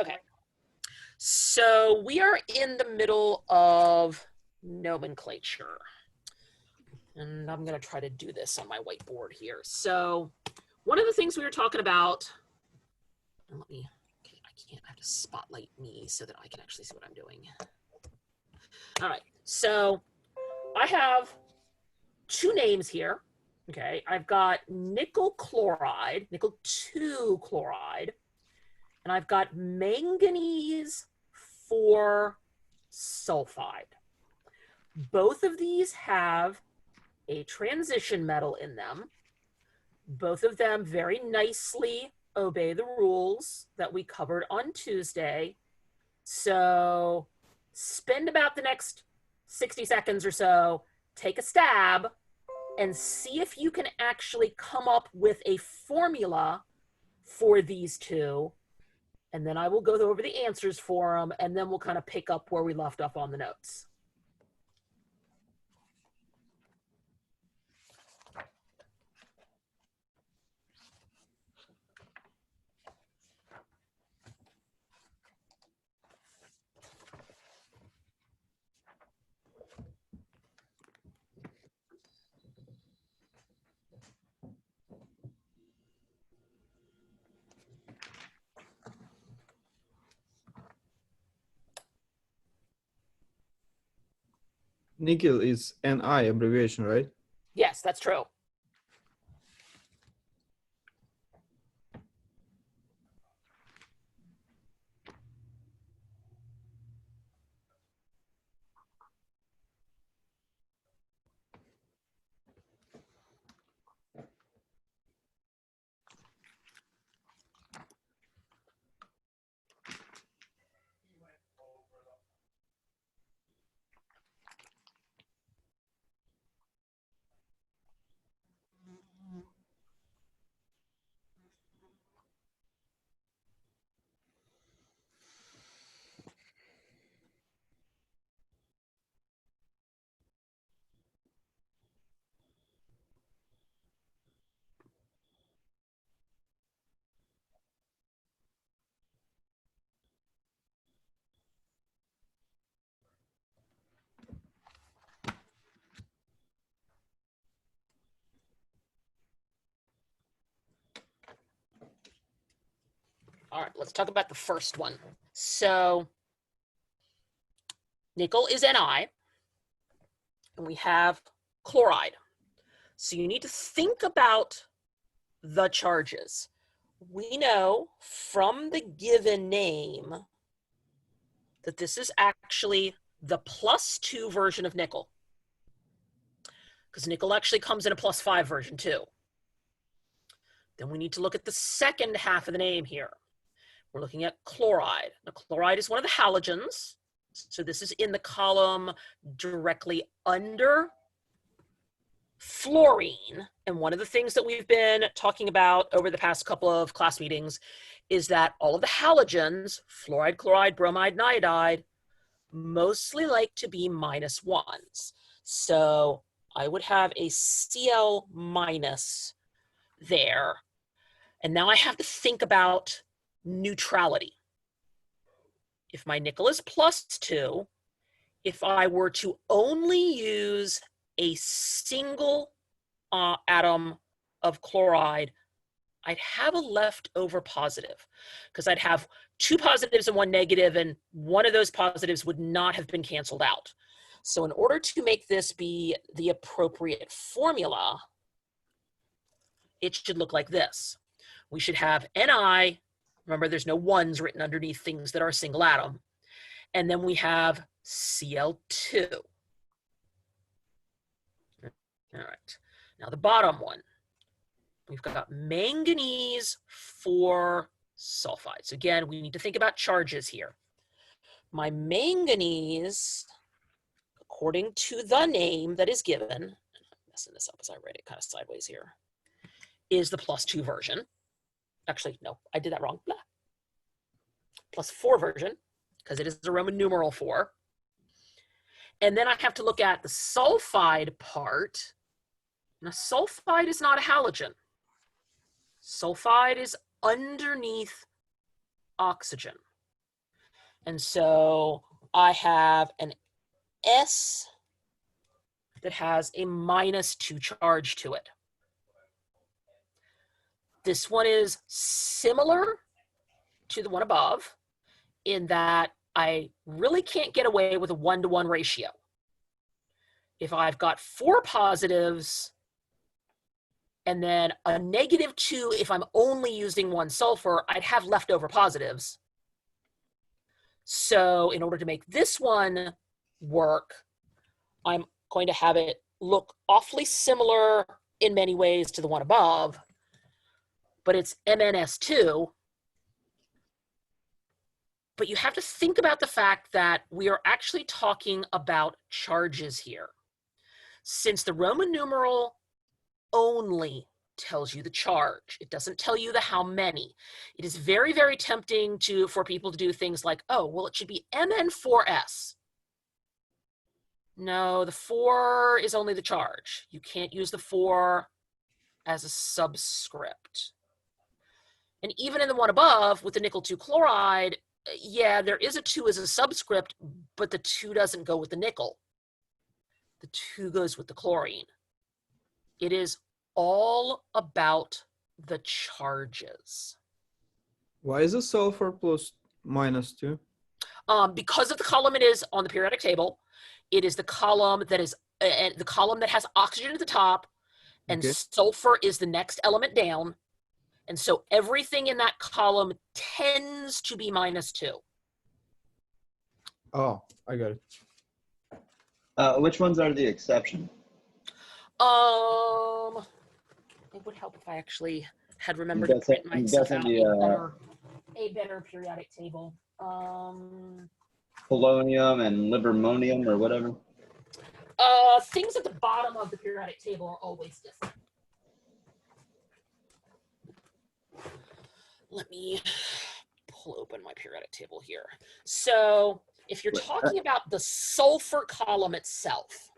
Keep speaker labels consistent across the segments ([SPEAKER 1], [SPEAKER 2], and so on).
[SPEAKER 1] Okay, so we are in the middle of nomenclature. And I'm going to try to do this on my whiteboard here. So one of the things we were talking about, and I have to spotlight me so that I can actually see what I'm doing. All right, so I have two names here. Okay, I've got nickel chloride, nickel 2 chloride, and I've got manganese 4 sulfide. Both of these have a transition metal in them. Both of them very nicely obey the rules that we covered on Tuesday. So spend about the next 60 seconds or so, take a stab, and see if you can actually come up with a formula for these two. And then I will go over the answers for them, and then we'll kind of pick up where we left off on the notes.
[SPEAKER 2] Nickel is NI abbreviation, right?
[SPEAKER 1] Yes, that's true. All right, let's talk about the first one. So nickel is Ni, and we have chloride. So you need to think about the charges. We know from the given name that this is actually the +2 version of nickel, because nickel actually comes in a +5 version too. Then we need to look at the second half of the name here. We're looking at chloride. Now, chloride is one of the halogens. So this is in the column directly under fluorine. And one of the things that we've been talking about over the past couple of class meetings is that all of the halogens, fluoride, chloride, bromide, and iodide, mostly like to be -1s. So I would have a Cl- there. And now I have to think about neutrality. If my nickel is +2, if I were to only use a single atom of chloride, I'd have a leftover positive, because I'd have 2 positives and 1 negative, and one of those positives would not have been canceled out. So in order to make this be the appropriate formula, it should look like this. We should have Ni, remember there's no 1s written underneath things that are a single atom, and then we have Cl2. All right, now the bottom one, we've got manganese 4 sulfide. So again, we need to think about charges here. My manganese, according to the name that is given, I'm messing this up as I write it kind of sideways here, is the +2 version. Actually, no, I did that wrong. Blah. +4 version, because it is the Roman numeral 4. And then I have to look at the sulfide part. Now, sulfide is not a halogen. Sulfide is underneath oxygen. And so I have an S that has a -2 charge to it. This one is similar to the one above in that I really can't get away with a 1-to-1 ratio. If I've got 4 positives and then a -2, if I'm only using 1 sulfur, I'd have leftover positives. So in order to make this one work, I'm going to have it look awfully similar in many ways to the one above, but it's MnS2. But you have to think about the fact that we are actually talking about charges here. Since the Roman numeral only tells you the charge, it doesn't tell you the how many. It is very, very tempting for people to do things like, oh, well, it should be Mn4s. No, the 4 is only the charge. You can't use the 4 as a subscript. And even in the one above with the nickel 2 chloride, yeah, there is a 2 as a subscript, but the 2 doesn't go with the nickel. The 2 goes with the chlorine. It is all about the charges.
[SPEAKER 2] Why is a sulfur plus -2?
[SPEAKER 1] Because of the column it is on the periodic table, it is the column that is the column that has oxygen at the top, and
[SPEAKER 2] Okay.
[SPEAKER 1] sulfur is the next element down. And so everything in that column tends to be -2.
[SPEAKER 2] Oh, I got it.
[SPEAKER 3] Which ones are the exception?
[SPEAKER 1] It would help if I actually had remembered
[SPEAKER 3] I'm
[SPEAKER 1] to print
[SPEAKER 3] guessing- I'm
[SPEAKER 1] myself
[SPEAKER 3] guessing
[SPEAKER 1] out
[SPEAKER 3] the,
[SPEAKER 1] a better periodic table.
[SPEAKER 3] polonium and livermonium or whatever.
[SPEAKER 1] Things at the bottom of the periodic table are always different. Let me pull open my periodic table here. So if you're talking about the sulfur column itself,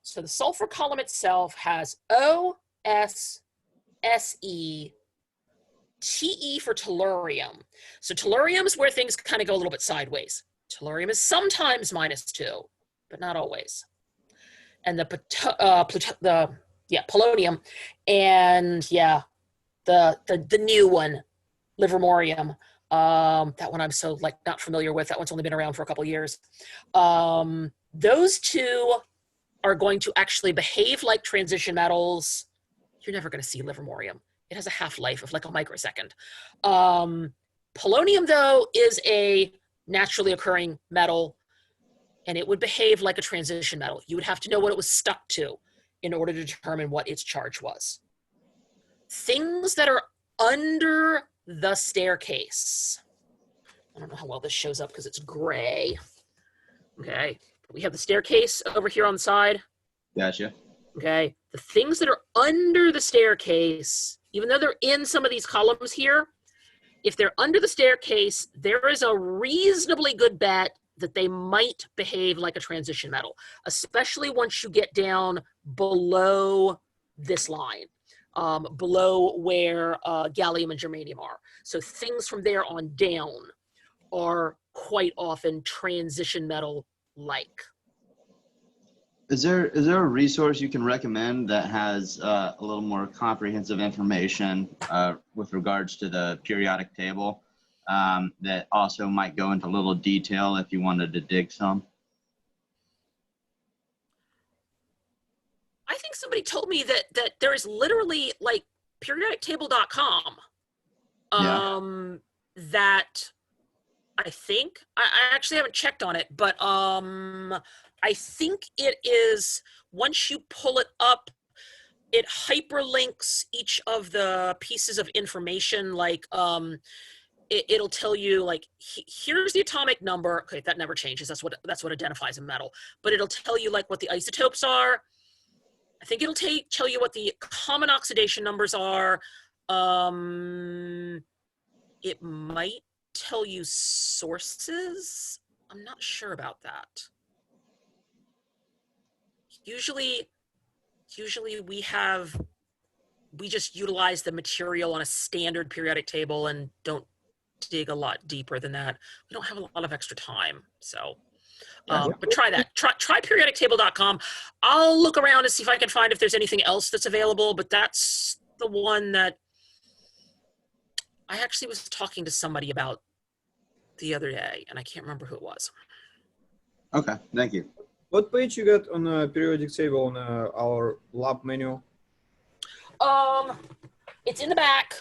[SPEAKER 1] so the sulfur column itself has O, S, Se, Te for tellurium. So tellurium is where things kind of go a little bit sideways. Tellurium is sometimes -2, but not always. And the polonium, and yeah, the new one, livermorium. That one I'm so not familiar with. That one's only been around for a couple years. Those two are going to actually behave like transition metals. You're never going to see livermorium. It has a half-life of like a microsecond. Polonium, though, is a naturally occurring metal, and it would behave like a transition metal. You would have to know what it was stuck to in order to determine what its charge was. Things that are under the staircase. I don't know how well this shows up because it's gray. Okay, we have the staircase over here on the side.
[SPEAKER 3] Gotcha.
[SPEAKER 1] Okay, the things that are under the staircase, even though they're in some of these columns here, if they're under the staircase, there is a reasonably good bet that they might behave like a transition metal, especially once you get down below this line, below where gallium and germanium are. So things from there on down are quite often transition metal-like.
[SPEAKER 3] Is there a resource you can recommend that has a little more comprehensive information with regards to the periodic table that also might go into a little detail if you wanted to dig some?
[SPEAKER 1] I think somebody told me that there is literally like periodictable.com that I think I actually haven't checked on it, but I think it is, once you pull it up, it hyperlinks each of the pieces of information. Like it'll tell you like here's the atomic number. Okay, that never changes. That's what identifies a metal. But it'll tell you like what the isotopes are. I think it'll tell you what the common oxidation numbers are. It might tell you sources. I'm not sure about that. Usually we just utilize the material on a standard periodic table and don't dig a lot deeper than that. We don't have a lot of extra time, so.
[SPEAKER 3] Yeah.
[SPEAKER 1] But try that. Try periodictable.com. I'll look around and see if I can find if there's anything else that's available, but that's the one that I actually was talking to somebody about the other day, and I can't remember who it was.
[SPEAKER 3] Okay, thank you.
[SPEAKER 2] What page you got on a periodic table on our lab menu?
[SPEAKER 1] It's in the back.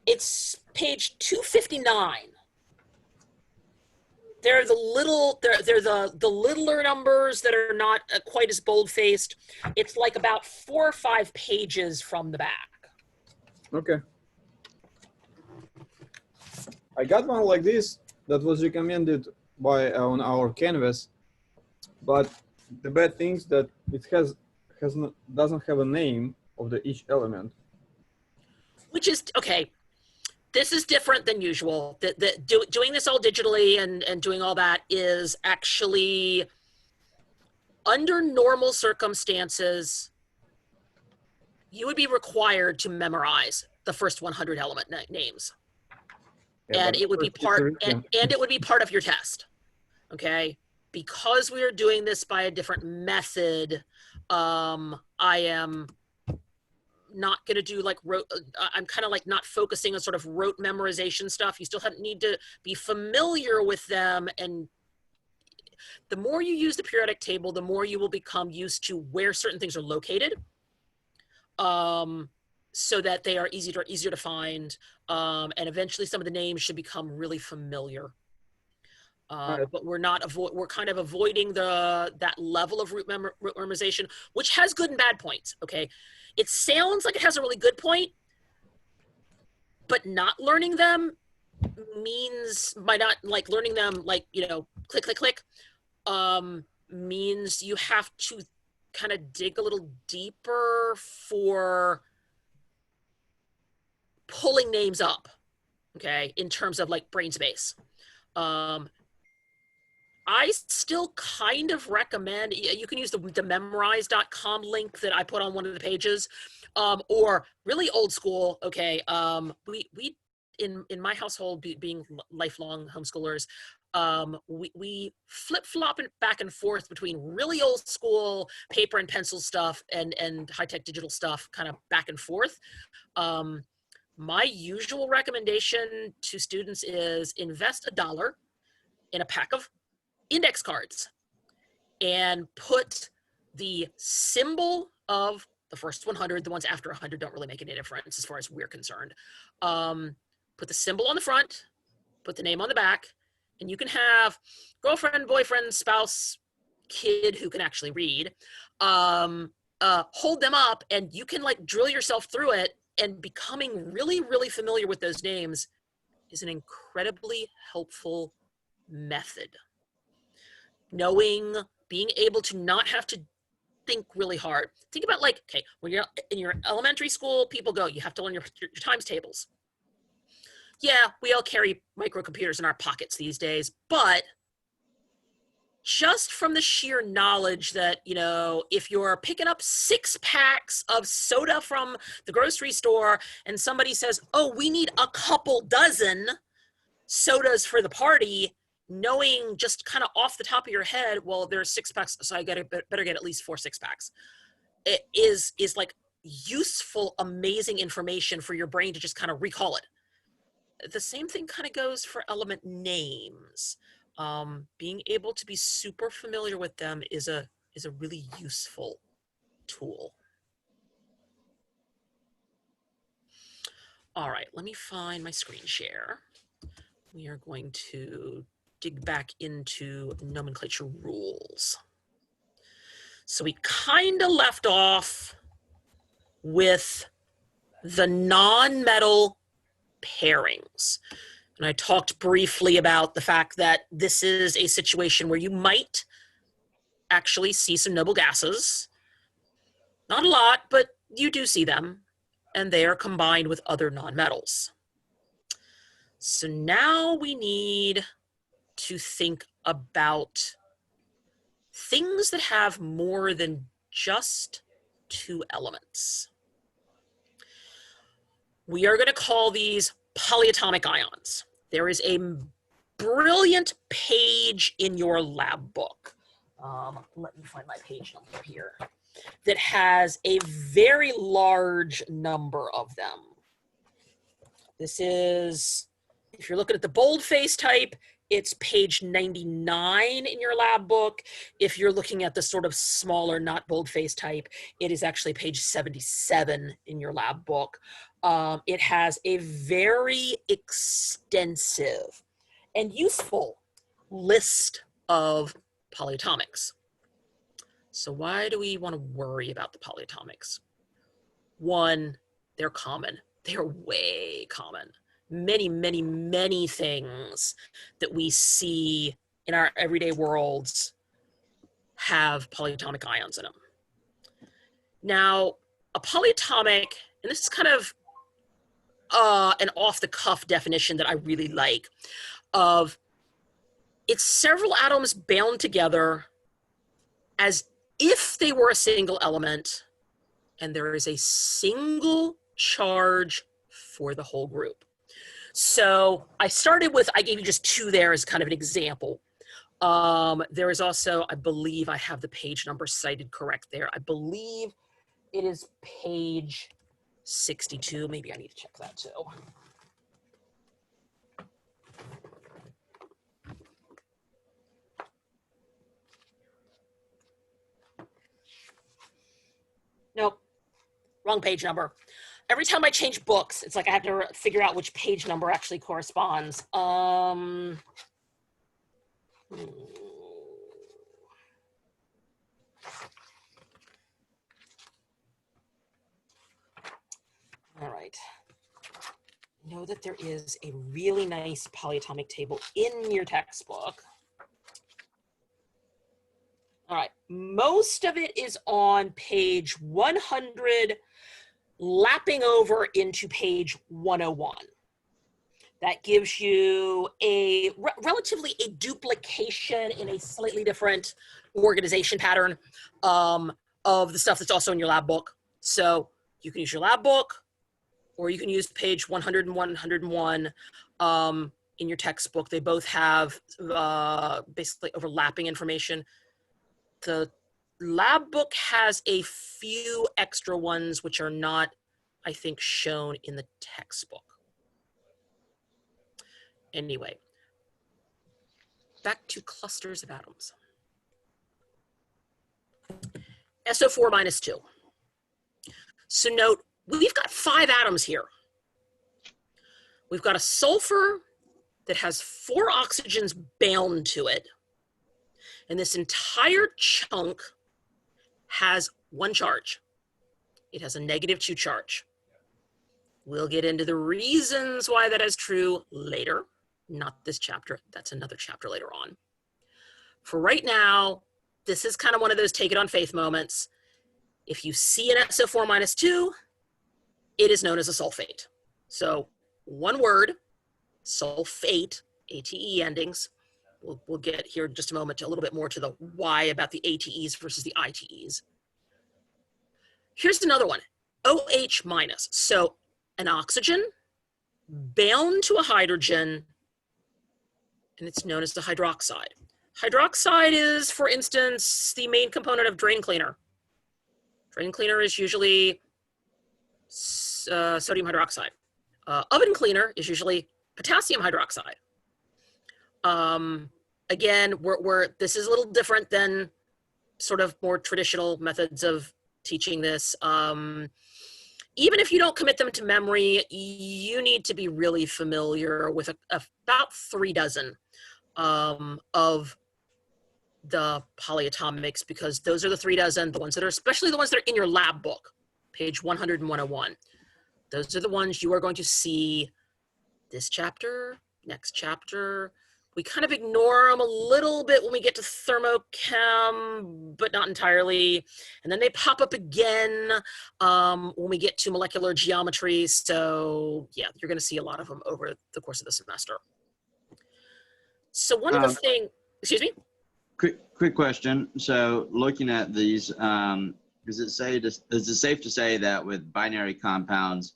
[SPEAKER 1] It's page 259. They're the little, they're the littler numbers that are not quite as bold-faced. It's like about 4 or 5 pages from the back.
[SPEAKER 2] Okay. I got one like this that was recommended by on our canvas, but the bad thing is that it doesn't have a name of each element.
[SPEAKER 1] Which is okay. This is different than usual. Doing this all digitally and doing all that is actually, under normal circumstances, you would be required to memorize the first 100 element names.
[SPEAKER 2] Yeah,
[SPEAKER 1] and it would be part and it would be part of your test. Okay, because we are doing this by a different method, I am not going to do like rote. I'm kind of like not focusing on sort of rote memorization stuff. You still need to be familiar with them, and the more you use the periodic table, the more you will become used to where certain things are located, so that they are easier to find, and eventually some of the names should become really familiar. But we're kind of avoiding that level of root memorization, which has good and bad points. Okay, it sounds like it has a really good point, but not learning them means, by not like learning them like, click click click, means you have to kind of dig a little deeper for pulling names up, okay, in terms of like brain space. I still kind of recommend, you can use the memorize.com link that I put on one of the pages, or really old school. Okay, we in my household, being lifelong homeschoolers, we flip-flop back and forth between really old school paper and pencil stuff and high-tech digital stuff, kind of back and forth. My usual recommendation to students is invest $1 in a pack of index cards and put the symbol of the first 100, the ones after 100 don't really make any difference as far as we're concerned. Put the symbol on the front, put the name on the back, and you can have girlfriend, boyfriend, spouse, kid who can actually read, hold them up, and you can like drill yourself through it, and becoming really, really familiar with those names is an incredibly helpful method. Knowing, being able to not have to think really hard. Think about like, okay, when you're in your elementary school, people go, you have to learn your times tables. Yeah, we all carry microcomputers in our pockets these days, but just from the sheer knowledge that, if you're picking up 6 packs of soda from the grocery store and somebody says, oh, we need a couple dozen sodas for the party, knowing just kind of off the top of your head, well, there's 6 packs, so I better get at least 4 6-packs. It is like useful, amazing information for your brain to just kind of recall it. The same thing kind of goes for element names. Being able to be super familiar with them is a really useful tool. All right, let me find my screen share. We are going to dig back into nomenclature rules. So we kind of left off with the non-metal pairings. And I talked briefly about the fact that this is a situation where you might actually see some noble gases. Not a lot, but you do see them, and they are combined with other nonmetals. So now we need to think about things that have more than just 2 elements. We are going to call these polyatomic ions. There is a brilliant page in your lab book. Let me find my page number here. That has a very large number of them. This is, if you're looking at the boldface type, it's page 99 in your lab book. If you're looking at the sort of smaller, not boldface type, it is actually page 77 in your lab book. It has a very extensive and useful list of polyatomics. So why do we want to worry about the polyatomics? One, they're common. They're way common. Many, many, many things that we see in our everyday worlds have polyatomic ions in them. Now, a polyatomic, and this is kind of an off-the-cuff definition that I really like, of it's several atoms bound together as if they were a single element, and there is a single charge for the whole group. So I started with, I gave you just two there as kind of an example. There is also, I believe I have the page number cited correct there. I believe it is page 62. Maybe I need to check that too. Nope, wrong page number. Every time I change books, it's like I have to figure out which page number actually corresponds. All right. Know that there is a really nice polyatomic table in your textbook. All right, most of it is on page 100, lapping over into page 101. That gives you a relatively a duplication in a slightly different organization pattern of the stuff that's also in your lab book. So you can use your lab book, or you can use page 100 and 101 in your textbook. They both have basically overlapping information. The lab book has a few extra ones which are not, I think, shown in the textbook. Anyway, back to clusters of atoms. SO4 minus 2. So note, we've got 5 atoms here. We've got a sulfur that has 4 oxygens bound to it. And this entire chunk has 1 charge. It has a -2 charge. We'll get into the reasons why that is true later. Not this chapter, that's another chapter later on. For right now, this is kind of one of those take it on faith moments. If you see an SO4 minus 2, it is known as a sulfate. So one word, sulfate, ATE endings. We'll get here in just a moment to a little bit more to the why about the ATEs versus the ITEs. Here's another one, OH minus. So an oxygen bound to a hydrogen, and it's known as the hydroxide. Hydroxide is, for instance, the main component of drain cleaner. Drain cleaner is usually sodium hydroxide. Oven cleaner is usually potassium hydroxide. Again, this is a little different than sort of more traditional methods of teaching this. Even if you don't commit them to memory, you need to be really familiar with about 3 dozen of the polyatomics, because those are the 3 dozen, the ones that are, especially the ones that are in your lab book, page 100 and 101. Those are the ones you are going to see this chapter, next chapter. We kind of ignore them a little bit when we get to thermochem, but not entirely. And then they pop up again when we get to molecular geometry. So yeah, you're going to see a lot of them over the course of the semester. So one of the things, excuse me?
[SPEAKER 3] Quick question. So looking at these, is it safe to say that with binary compounds,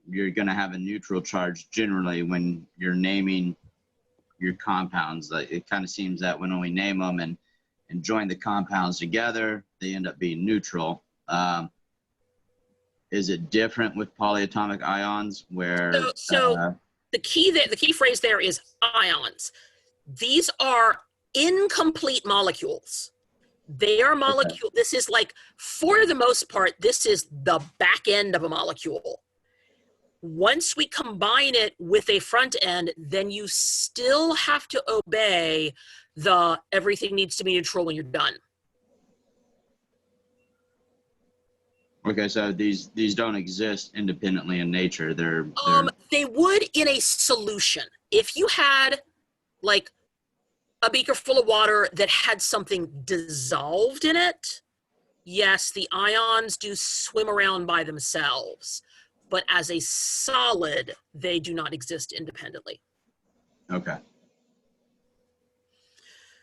[SPEAKER 3] you're going to have a neutral charge generally when you're naming your compounds. Like, it kind of seems that when we name them and join the compounds together, they end up being neutral. Is it different with polyatomic ions where
[SPEAKER 1] the key phrase there is ions. These are incomplete molecules. They are molecule. This is like, for the most part, this is the back end of a molecule. Once we combine it with a front end, then you still have to obey the everything needs to be neutral when you're done.
[SPEAKER 3] Okay, so these don't exist independently in nature. They're
[SPEAKER 1] they would in a solution. If you had like a beaker full of water that had something dissolved in it, yes, the ions do swim around by themselves, but as a solid, they do not exist independently.
[SPEAKER 3] Okay.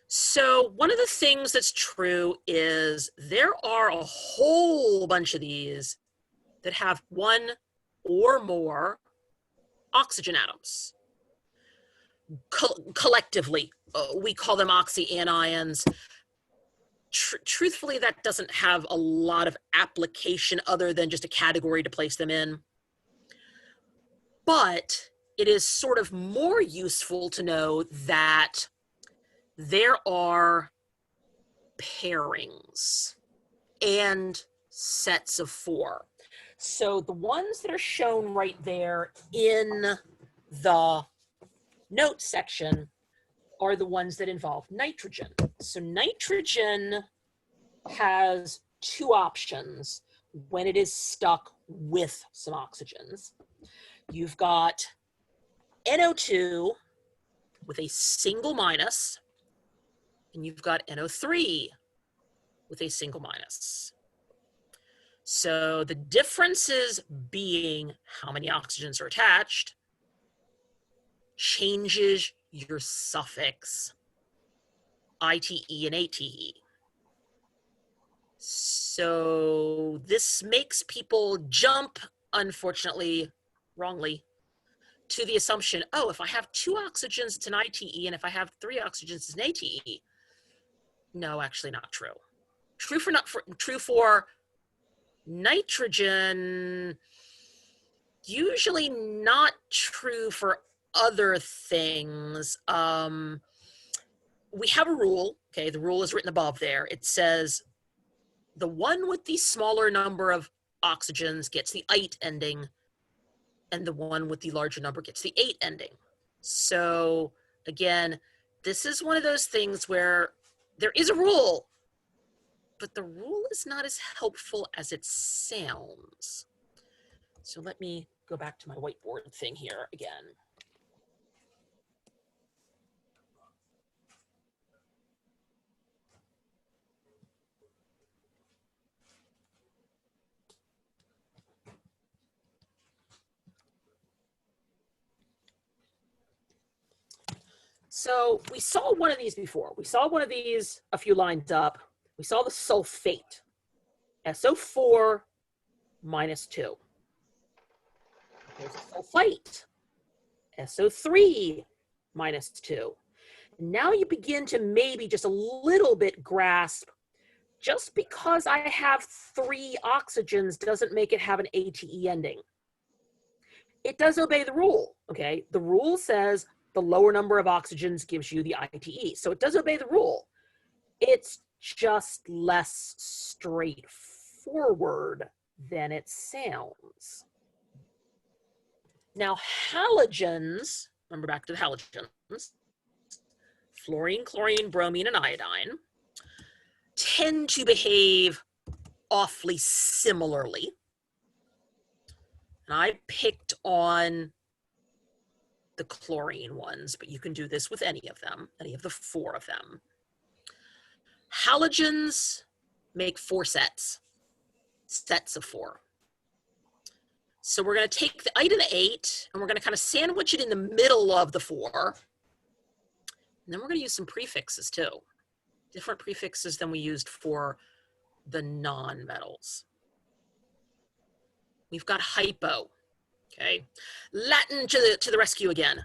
[SPEAKER 1] So one of the things that's true is there are a whole bunch of these that have one or more oxygen atoms. Collectively, we call them oxyanions. Truthfully, that doesn't have a lot of application other than just a category to place them in. But it is sort of more useful to know that there are pairings and sets of 4. So the ones that are shown right there in the notes section are the ones that involve nitrogen. So nitrogen has 2 options when it is stuck with some oxygens. You've got NO2 with a single minus, and you've got NO3 with a single minus. So the differences being how many oxygens are attached changes your suffix ITE and ATE. So this makes people jump, unfortunately, wrongly, to the assumption, oh, if I have 2 oxygens, it's an ITE, and if I have 3 oxygens, it's an ATE. No, actually not true. True for nitrogen, usually not true for other things. We have a rule, okay, the rule is written above there. It says the one with the smaller number of oxygens gets the "ite" ending, and the one with the larger number gets the "ate" ending. So again, this is one of those things where there is a rule, but the rule is not as helpful as it sounds. So let me go back to my whiteboard thing here again. So we saw one of these before. We saw one of these a few lines up. We saw the sulfate, SO4 minus 2. There's a sulfite, SO3 minus 2. And now you begin to maybe just a little bit grasp, just because I have 3 oxygens doesn't make it have an ATE ending. It does obey the rule, okay? The rule says the lower number of oxygens gives you the ITE. So it does obey the rule. It's just less straightforward than it sounds. Now, halogens, remember back to the halogens, fluorine, chlorine, bromine, and iodine, tend to behave awfully similarly. And I picked on the chlorine ones, but you can do this with any of them, any of the 4 of them. Halogens make 4 sets of 4. So we're going to take the ite and the 8, and we're going to kind of sandwich it in the middle of the 4. And then we're going to use some prefixes too. Different prefixes than we used for the non-metals. We've got hypo, Okay. Latin to the rescue again.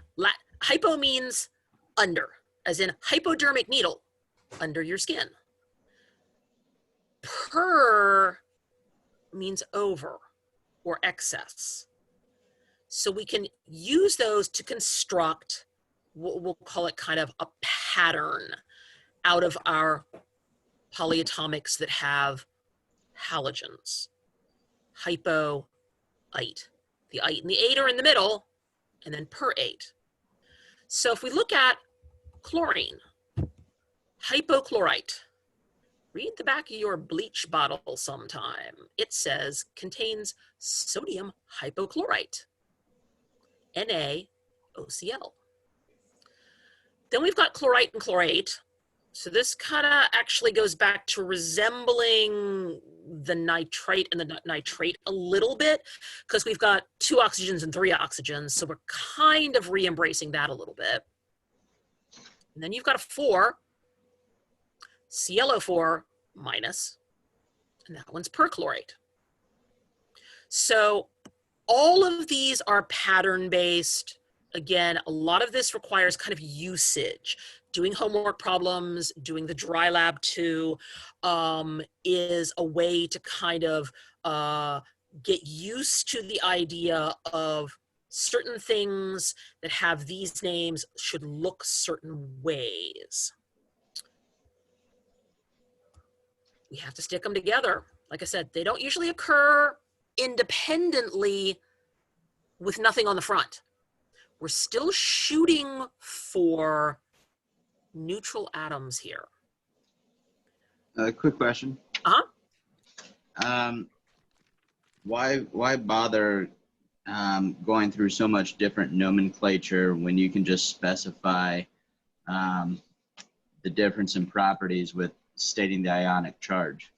[SPEAKER 1] Hypo means under, as in hypodermic needle, under your skin. Per means over or excess. So we can use those to construct what we'll call it kind of a pattern out of our polyatomics that have halogens. Hypo, ite. The ite and the ate are in the middle, and then per ate. So if we look at chlorine, hypochlorite, read the back of your bleach bottle sometime. It says contains sodium hypochlorite, NaOCl. Then we've got chlorite and chlorate. So this kind of actually goes back to resembling the nitrite and the nitrate a little bit, because we've got 2 oxygens and 3 oxygens. So we're kind of re-embracing that a little bit. And then you've got a 4, ClO4 minus, and that one's perchlorate. So all of these are pattern-based. Again, a lot of this requires kind of usage. Doing homework problems, doing the dry lab too, is a way to kind of get used to the idea of certain things that have these names should look certain ways. We have to stick them together. Like I said, they don't usually occur independently with nothing on the front. We're still shooting for neutral atoms here.
[SPEAKER 3] Quick question. Why bother going through so much different nomenclature when you can just specify the difference in properties with stating the ionic charge?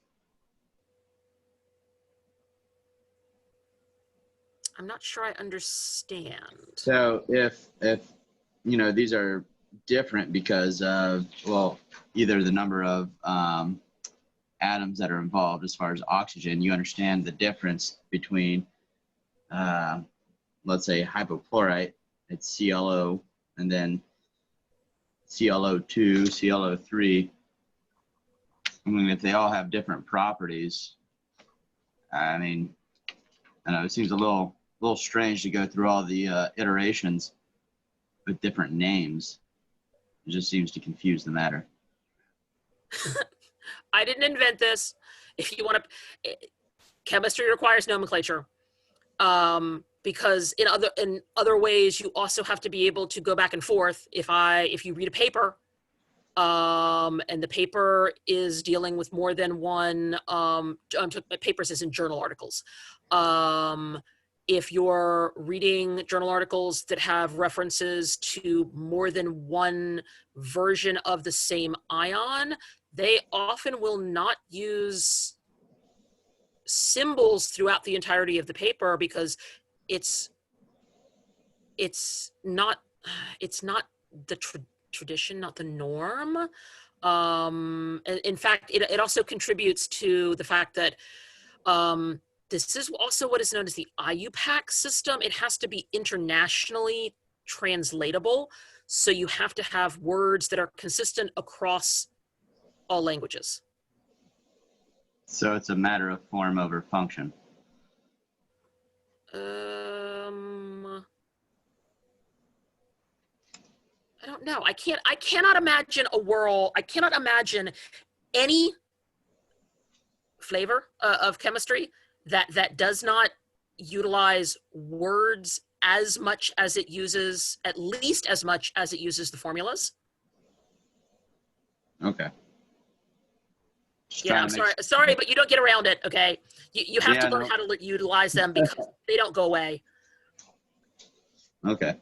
[SPEAKER 1] I'm not sure I understand.
[SPEAKER 3] So if you know these are different because of, well, either the number of atoms that are involved as far as oxygen, you understand the difference between let's say hypochlorite, it's ClO, and then ClO2, ClO3. I mean, if they all have different properties, I mean, I know it seems a little strange to go through all the iterations with different names. It just seems to confuse the matter.
[SPEAKER 1] I didn't invent this. If you want to, chemistry requires nomenclature, because in other ways you also have to be able to go back and forth. If you read a paper, and the paper is dealing with more than one, papers as in journal articles. If you're reading journal articles that have references to more than one version of the same ion, they often will not use symbols throughout the entirety of the paper because it's not the tradition, not the norm. In fact, it also contributes to the fact that this is also what is known as the IUPAC system. It has to be internationally translatable. So you have to have words that are consistent across all languages.
[SPEAKER 3] So it's a matter of form over function.
[SPEAKER 1] I don't know. I cannot imagine a world, I cannot imagine any flavor of chemistry that does not utilize words as much as it uses, at least as much as it uses the formulas.
[SPEAKER 3] Okay.
[SPEAKER 1] Yeah, I'm sorry, but you don't get around it, okay? You have to learn how to utilize them because they don't go away.
[SPEAKER 3] Okay.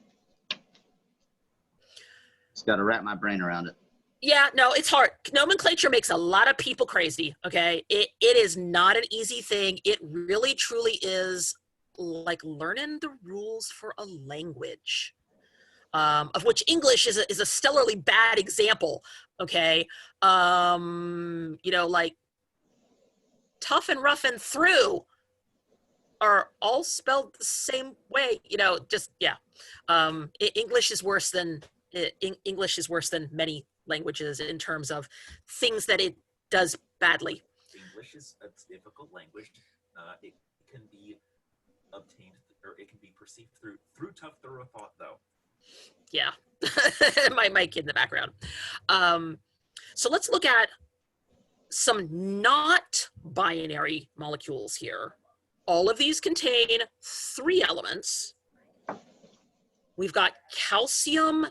[SPEAKER 3] Just got to wrap my brain around it.
[SPEAKER 1] Yeah, no, it's hard. Nomenclature makes a lot of people crazy, okay? It is not an easy thing. It really, truly is like learning the rules for a language, of which English is a stellarly bad example, okay? You know, like tough and rough and through are all spelled the same way, just, yeah. English is worse than, English is worse than many languages in terms of things that it does badly.
[SPEAKER 4] English is a difficult language. It can be obtained, or it can be perceived through tough, thorough thought, though.
[SPEAKER 1] Yeah. my kid in the background. So let's look at some not binary molecules here. All of these contain 3 elements. We've got calcium,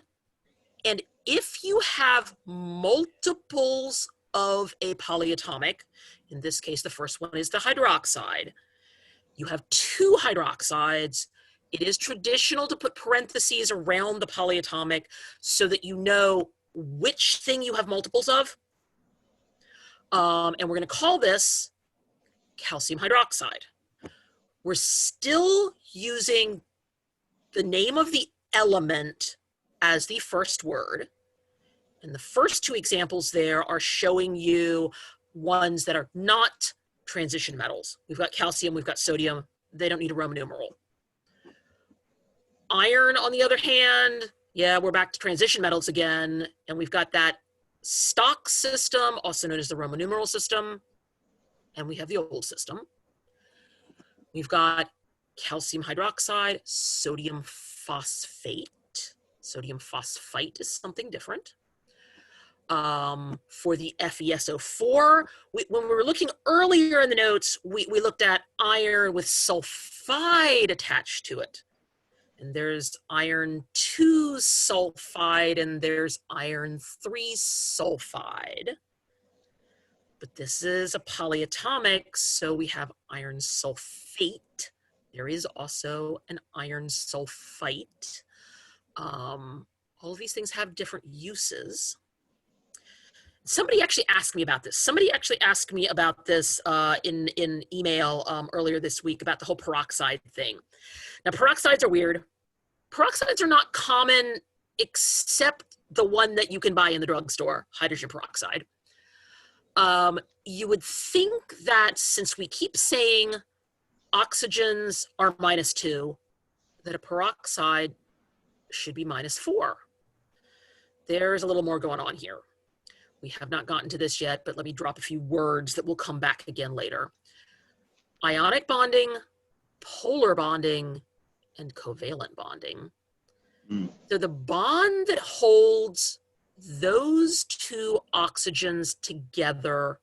[SPEAKER 1] and if you have multiples of a polyatomic, in this case, the first one is the hydroxide. You have 2 hydroxides. It is traditional to put parentheses around the polyatomic so that you know which thing you have multiples of. And we're going to call this calcium hydroxide. We're still using the name of the element as the first word. And the first 2 examples there are showing you ones that are not transition metals. We've got calcium, we've got sodium. They don't need a Roman numeral. Iron, on the other hand, yeah, we're back to transition metals again. And we've got that stock system, also known as the Roman numeral system. And we have the old system. We've got calcium hydroxide, sodium phosphate. Sodium phosphite is something different. For the FeSO4, when we were looking earlier in the notes, we looked at iron with sulfide attached to it. And there's iron 2 sulfide and there's iron 3 sulfide. But this is a polyatomic, so we have iron sulfate. There is also an iron sulfite. All of these things have different uses. Somebody actually asked me about this. Somebody actually asked me about this in email earlier this week about the whole peroxide thing. Now, peroxides are weird. Peroxides are not common except the one that you can buy in the drugstore, hydrogen peroxide. You would think that since we keep saying oxygens are -2, that a peroxide should be -4. There's a little more going on here. We have not gotten to this yet, but let me drop a few words that will come back again later. Ionic bonding, polar bonding, and covalent bonding. So the bond that holds those 2 oxygens together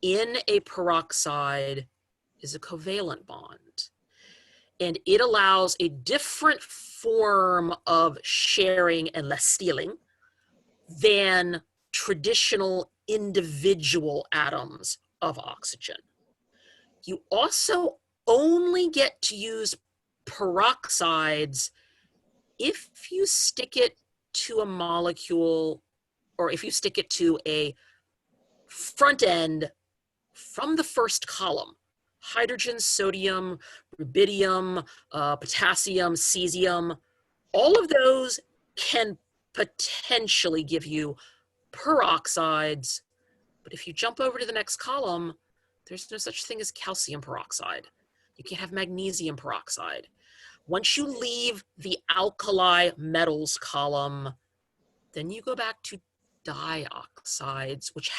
[SPEAKER 1] in a peroxide is a covalent bond. And it allows a different form of sharing and less stealing than traditional individual atoms of oxygen. You also only get to use peroxides if you stick it to a molecule, or if you stick it to a front end from the first column. Hydrogen, sodium, rubidium, potassium, cesium, all of those can potentially give you peroxides, but if you jump over to the next column, there's no such thing as calcium peroxide. You can't have magnesium peroxide. Once you leave the alkali metals column, then you go back to dioxides, which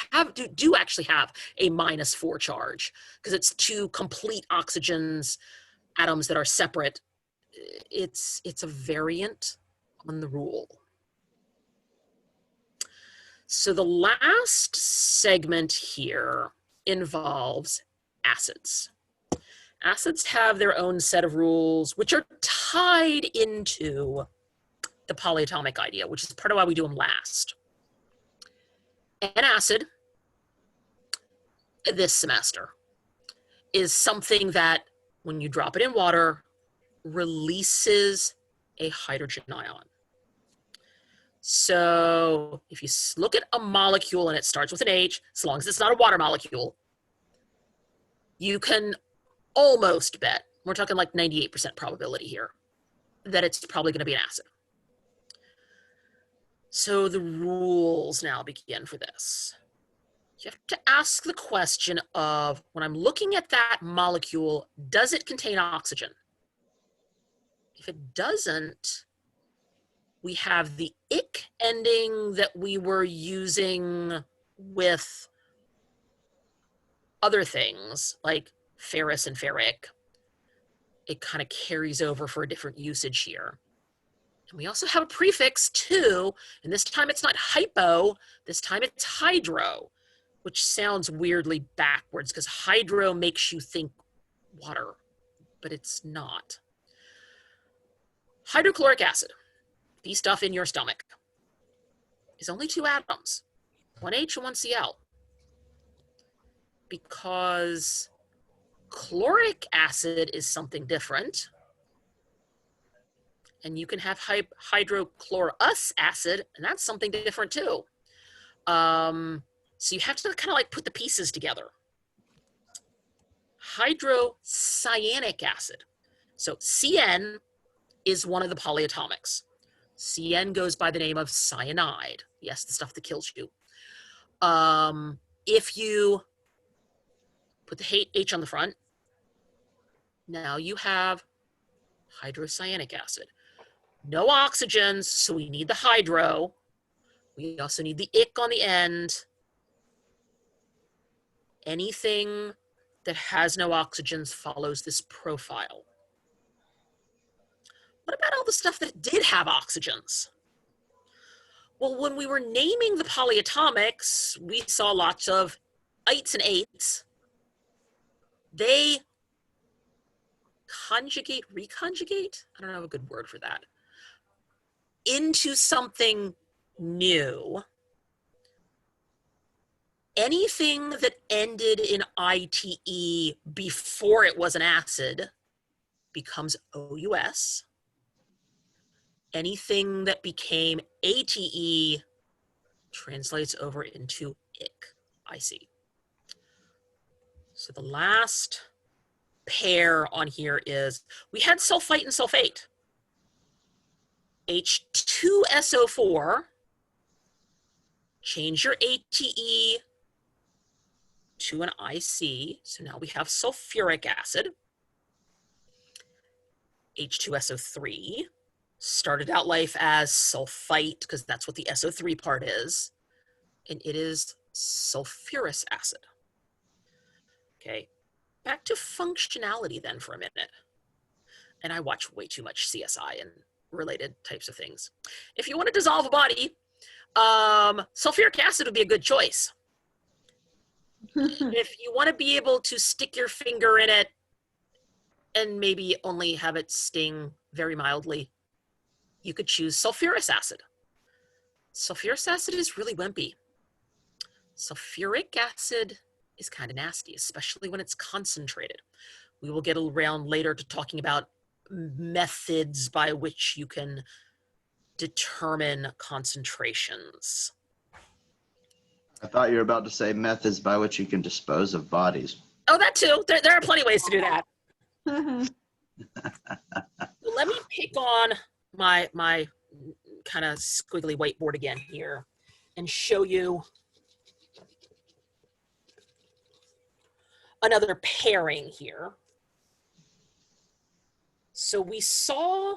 [SPEAKER 1] do actually have a -4 charge because it's 2 complete oxygens atoms that are separate. It's a variant on the rule. So the last segment here involves acids. Acids have their own set of rules, which are tied into the polyatomic idea, which is part of why we do them last. An acid, this semester, is something that when you drop it in water, releases a hydrogen ion. So if you look at a molecule and it starts with an H, as long as it's not a water molecule, you can almost bet, we're talking like 98% probability here, that it's probably going to be an acid. So the rules now begin for this. You have to ask the question of, when I'm looking at that molecule, does it contain oxygen? If it doesn't, we have the ic ending that we were using with other things like ferrous and ferric. It kind of carries over for a different usage here. And we also have a prefix too, and this time it's not hypo, this time it's hydro, which sounds weirdly backwards because hydro makes you think water, but it's not. Hydrochloric acid, the stuff in your stomach, is only 2 atoms, 1 H and 1 Cl. Because chloric acid is something different. And you can have hydrochlorous acid, and that's something different too. So you have to kind of like put the pieces together. Hydrocyanic acid. So CN is one of the polyatomics. CN goes by the name of cyanide. Yes, the stuff that kills you. If you put the H on the front, now you have hydrocyanic acid. No oxygens, so we need the hydro. We also need the ic on the end. Anything that has no oxygens follows this profile. What about all the stuff that did have oxygens? Well, when we were naming the polyatomics, we saw lots of ites and eights. They conjugate, reconjugate? I don't know a good word for that. Into something new. Anything that ended in ITE before it was an acid becomes OUS. Anything that became ATE translates over into IC. So the last pair on here is, we had sulfite and sulfate. H2SO4, change your ATE to an IC, so now we have sulfuric acid. H2SO3 started out life as sulfite because that's what the SO3 part is, and it is sulfurous acid. Okay, back to functionality then for a minute. And I watch way too much CSI and related types of things. If you want to dissolve a body, sulfuric acid would be a good choice. If you want to be able to stick your finger in it and maybe only have it sting very mildly, you could choose sulfurous acid. Sulfurous acid is really wimpy. Sulfuric acid is kind of nasty, especially when it's concentrated. We will get around later to talking about methods by which you can determine concentrations.
[SPEAKER 3] I thought you were about to say methods by which you can dispose of bodies.
[SPEAKER 1] Oh, that too. There are plenty of ways to do that. Let me pick on my kind of squiggly whiteboard again here and show you another pairing here. So we saw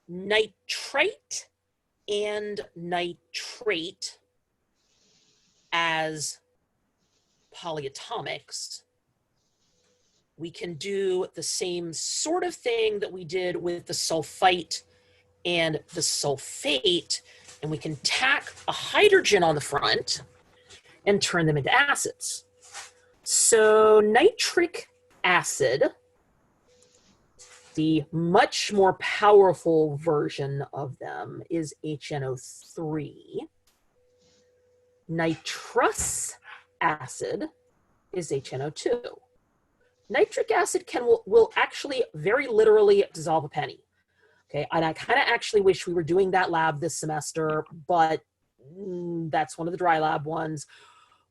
[SPEAKER 1] nitrite and nitrate as polyatomics. We can do the same sort of thing that we did with the sulfite and the sulfate, and we can tack a hydrogen on the front and turn them into acids. So nitric acid, the much more powerful version of them, is HNO3. Nitrous acid is HNO2. Nitric acid will actually very literally dissolve a penny. Okay, and I kind of actually wish we were doing that lab this semester, but that's one of the dry lab ones.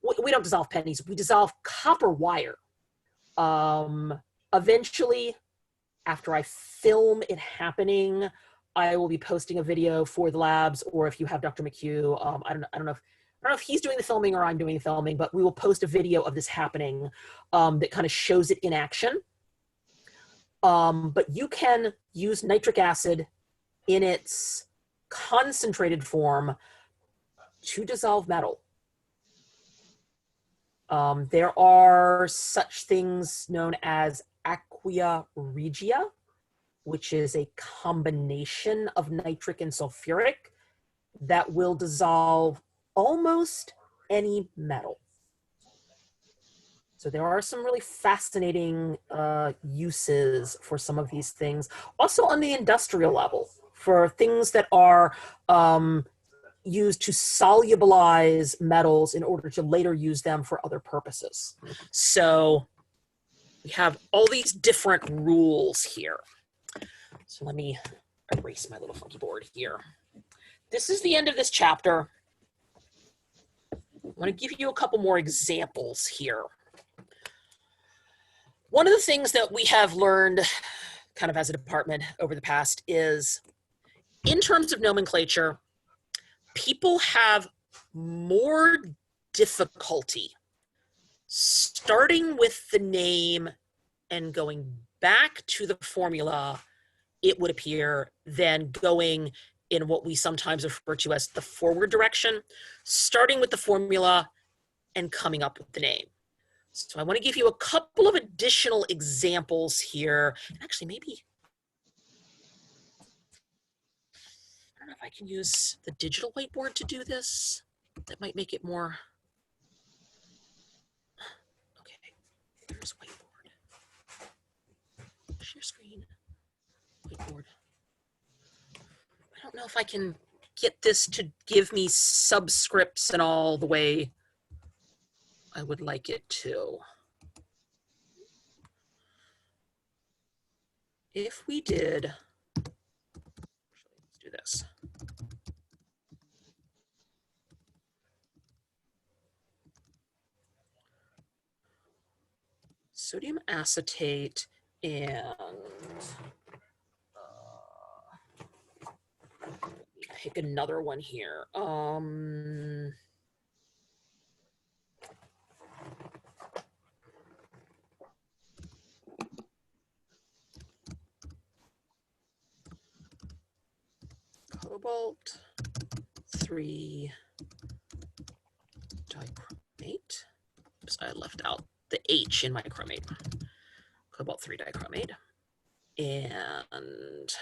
[SPEAKER 1] We don't dissolve pennies, we dissolve copper wire. Eventually, after I film it happening, I will be posting a video for the labs, or if you have Dr. McHugh, I don't know if I don't know if he's doing the filming or I'm doing the filming, but we will post a video of this happening that kind of shows it in action. But you can use nitric acid in its concentrated form to dissolve metal. There are such things known as aqua regia, which is a combination of nitric and sulfuric that will dissolve almost any metal. So there are some really fascinating uses for some of these things. Also on the industrial level, for things that are used to solubilize metals in order to later use them for other purposes. So we have all these different rules here. So let me erase my little funky board here. This is the end of this chapter. I want to give you a couple more examples here. One of the things that we have learned kind of as a department over the past is, in terms of nomenclature, people have more difficulty starting with the name and going back to the formula, it would appear, than going in what we sometimes refer to as the forward direction, starting with the formula and coming up with the name. So I want to give you a couple of additional examples here. Actually, maybe, I don't know if I can use the digital whiteboard to do this. That might make it more, okay, there's whiteboard. Share screen, whiteboard. I don't know if I can get this to give me subscripts and all the way I would like it to. If we did, let's do this. Sodium acetate and pick another one here. Cobalt 3 dichromate. Oops, I left out the H in my chromate. Cobalt 3 dichromate. And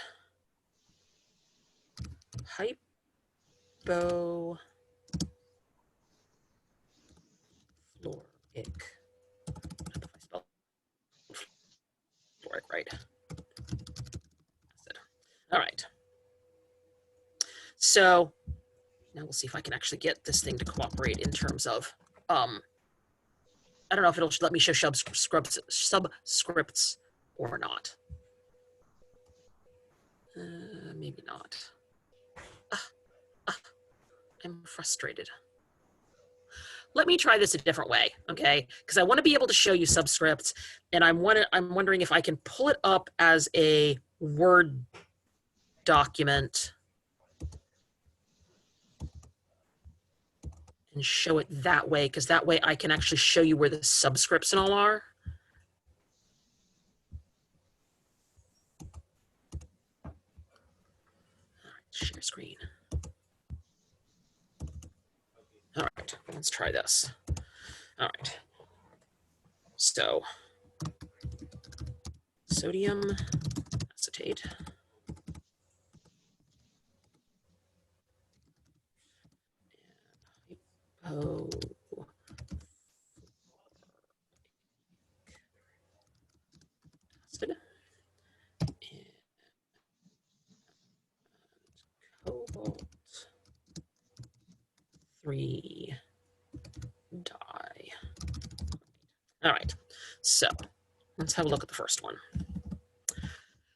[SPEAKER 1] hypofluoric, I don't know if I spelled fluoric right. All right. So now we'll see if I can actually get this thing to cooperate in terms of, I don't know if it'll let me show subscripts or not. Maybe not. I'm frustrated. Let me try this a different way, okay? Because I want to be able to show you subscripts, and I'm wondering if I can pull it up as a Word document and show it that way, because that way I can actually show you where the subscripts and all are. All right, share screen. All right, let's try this. All right. So, sodium acetate. Acid. And cobalt 3 di. All right, so let's have a look at the first one.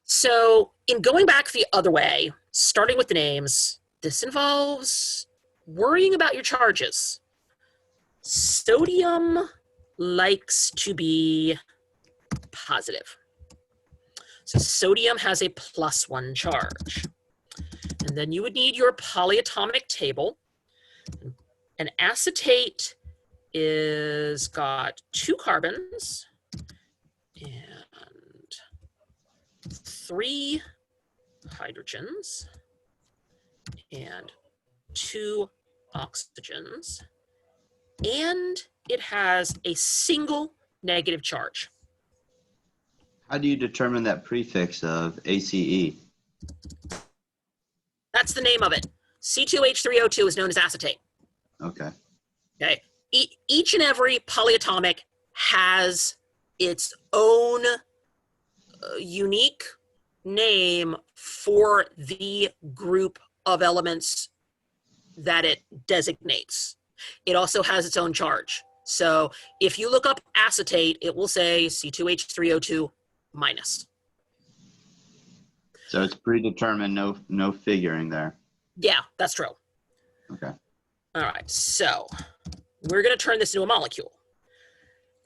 [SPEAKER 1] So in going back the other way, starting with the names, this involves worrying about your charges. Sodium likes to be positive. So sodium has a +1 charge. And then you would need your polyatomic table. An acetate is got 2 carbons and 3 hydrogens and 2 oxygens, and it has a single negative charge.
[SPEAKER 3] How do you determine that prefix of ACE?
[SPEAKER 1] That's the name of it. C2H3O2 is known as acetate.
[SPEAKER 3] Okay.
[SPEAKER 1] Okay. Each and every polyatomic has its own unique name for the group of elements that it designates. It also has its own charge. So if you look up acetate, it will say C2H3O2 minus.
[SPEAKER 3] So it's predetermined, no figuring there.
[SPEAKER 1] Yeah, that's true.
[SPEAKER 3] Okay.
[SPEAKER 1] All right, so we're going to turn this into a molecule.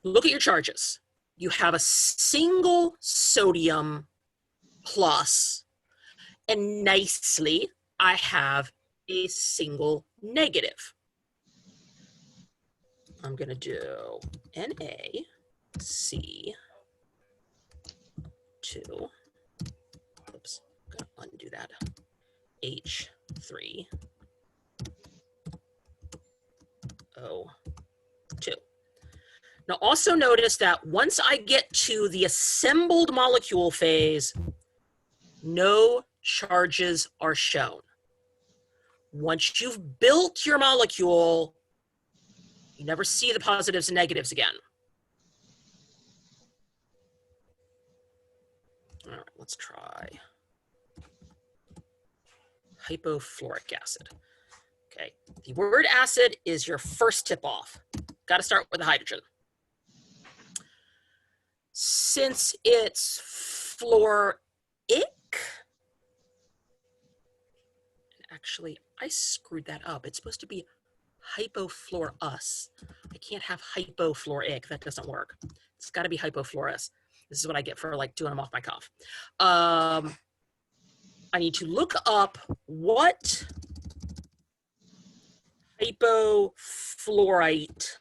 [SPEAKER 1] Look at your charges. You have a single sodium plus, and nicely, I have a single negative. I'm going to do NaC2. Oops, I'm going to undo that. H3O2. Now also notice that once I get to the assembled molecule phase, no charges are shown. Once you've built your molecule, you never see the positives and negatives again. All right, let's try hypofluoric acid. Okay, the word acid is your first tip off. Got to start with a hydrogen. Since it's fluoric, actually, I screwed that up. It's supposed to be hypofluorous. I can't have hypofluoric. That doesn't work. It's got to be hypofluorous. This is what I get for like doing them off my cuff. I need to look up what hypofluorite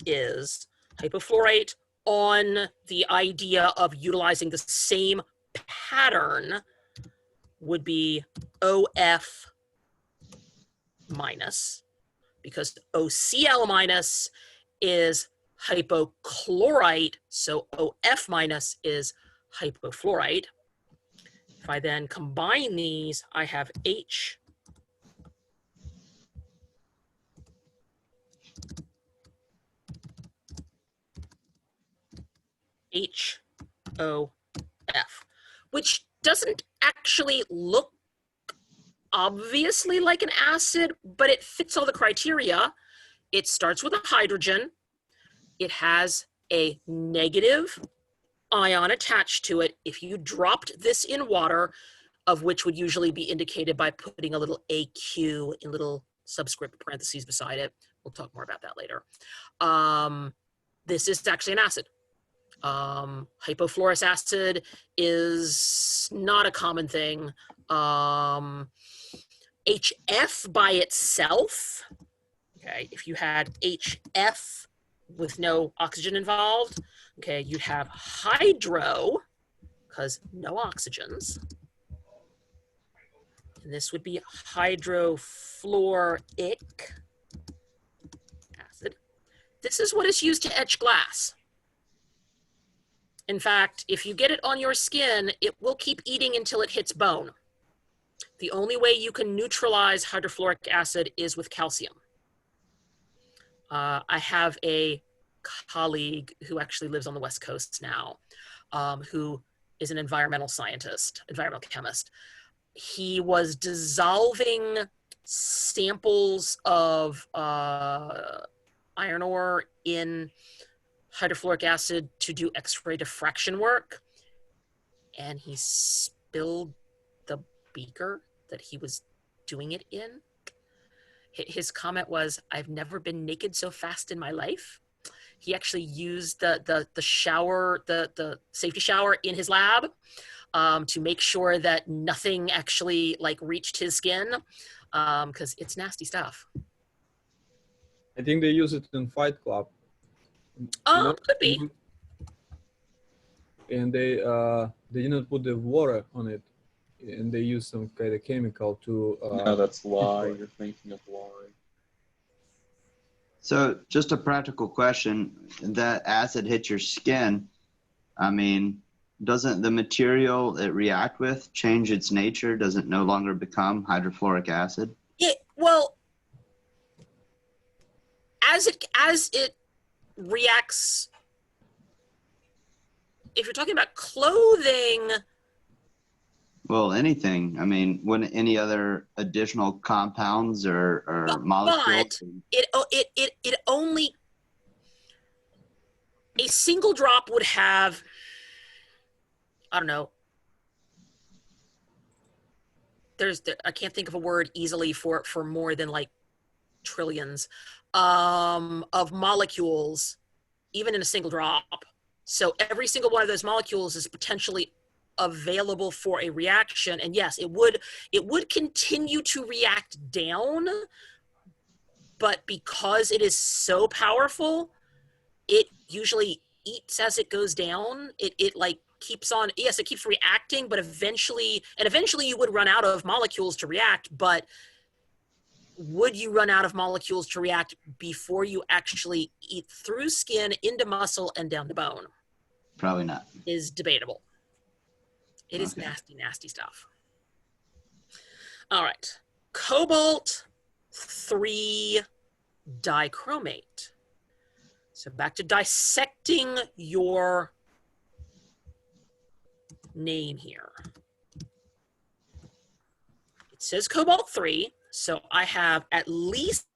[SPEAKER 1] is. Hypofluorite on the idea of utilizing the same pattern would be OF minus, because OCl minus is hypochlorite, so OF minus is hypofluorite. If I then combine these, I have HOF, which doesn't actually look obviously like an acid, but it fits all the criteria. It starts with a hydrogen. It has a negative ion attached to it. If you dropped this in water, of which would usually be indicated by putting a little AQ in little subscript parentheses beside it. We'll talk more about that later. This is actually an acid. Hypofluorous acid is not a common thing. HF by itself, okay, if you had HF with no oxygen involved, okay, you'd have hydro, because no oxygens. And this would be hydrofluoric acid. This is what is used to etch glass. In fact, if you get it on your skin, it will keep eating until it hits bone. The only way you can neutralize hydrofluoric acid is with calcium. I have a colleague who actually lives on the West Coast now, who is an environmental scientist, environmental chemist. He was dissolving samples of iron ore in hydrofluoric acid to do X-ray diffraction work, and he spilled the beaker that he was doing it in. His comment was, "I've never been naked so fast in my life." He actually used the shower, the safety shower in his lab to make sure that nothing actually like reached his skin. because it's nasty stuff.
[SPEAKER 2] I think they use it in Fight Club. You know?
[SPEAKER 1] Could be.
[SPEAKER 2] And they didn't put the water on it, and they use some kind of chemical to.
[SPEAKER 5] No, that's lye. You're thinking of lye.
[SPEAKER 3] So just a practical question, that acid hits your skin. I mean, doesn't the material it react with change its nature? Does it no longer become hydrofluoric acid?
[SPEAKER 1] Well, as it reacts, if you're talking about clothing,
[SPEAKER 3] Well, anything. I mean, wouldn't any other additional compounds or molecules?
[SPEAKER 1] it only, a single drop would have, I don't know, I can't think of a word easily for more than like trillions of molecules, even in a single drop. So every single one of those molecules is potentially available for a reaction, and yes, it would continue to react down, but because it is so powerful, it usually eats as it goes down. It like keeps on, yes, it keeps reacting, but eventually you would run out of molecules to react. But would you run out of molecules to react before you actually eat through skin, into muscle, and down to bone?
[SPEAKER 3] Probably not.
[SPEAKER 1] Is debatable. It is
[SPEAKER 3] Okay.
[SPEAKER 1] nasty, nasty stuff. All right. Cobalt 3 dichromate. So back to dissecting your name here. It says cobalt 3, so I have at least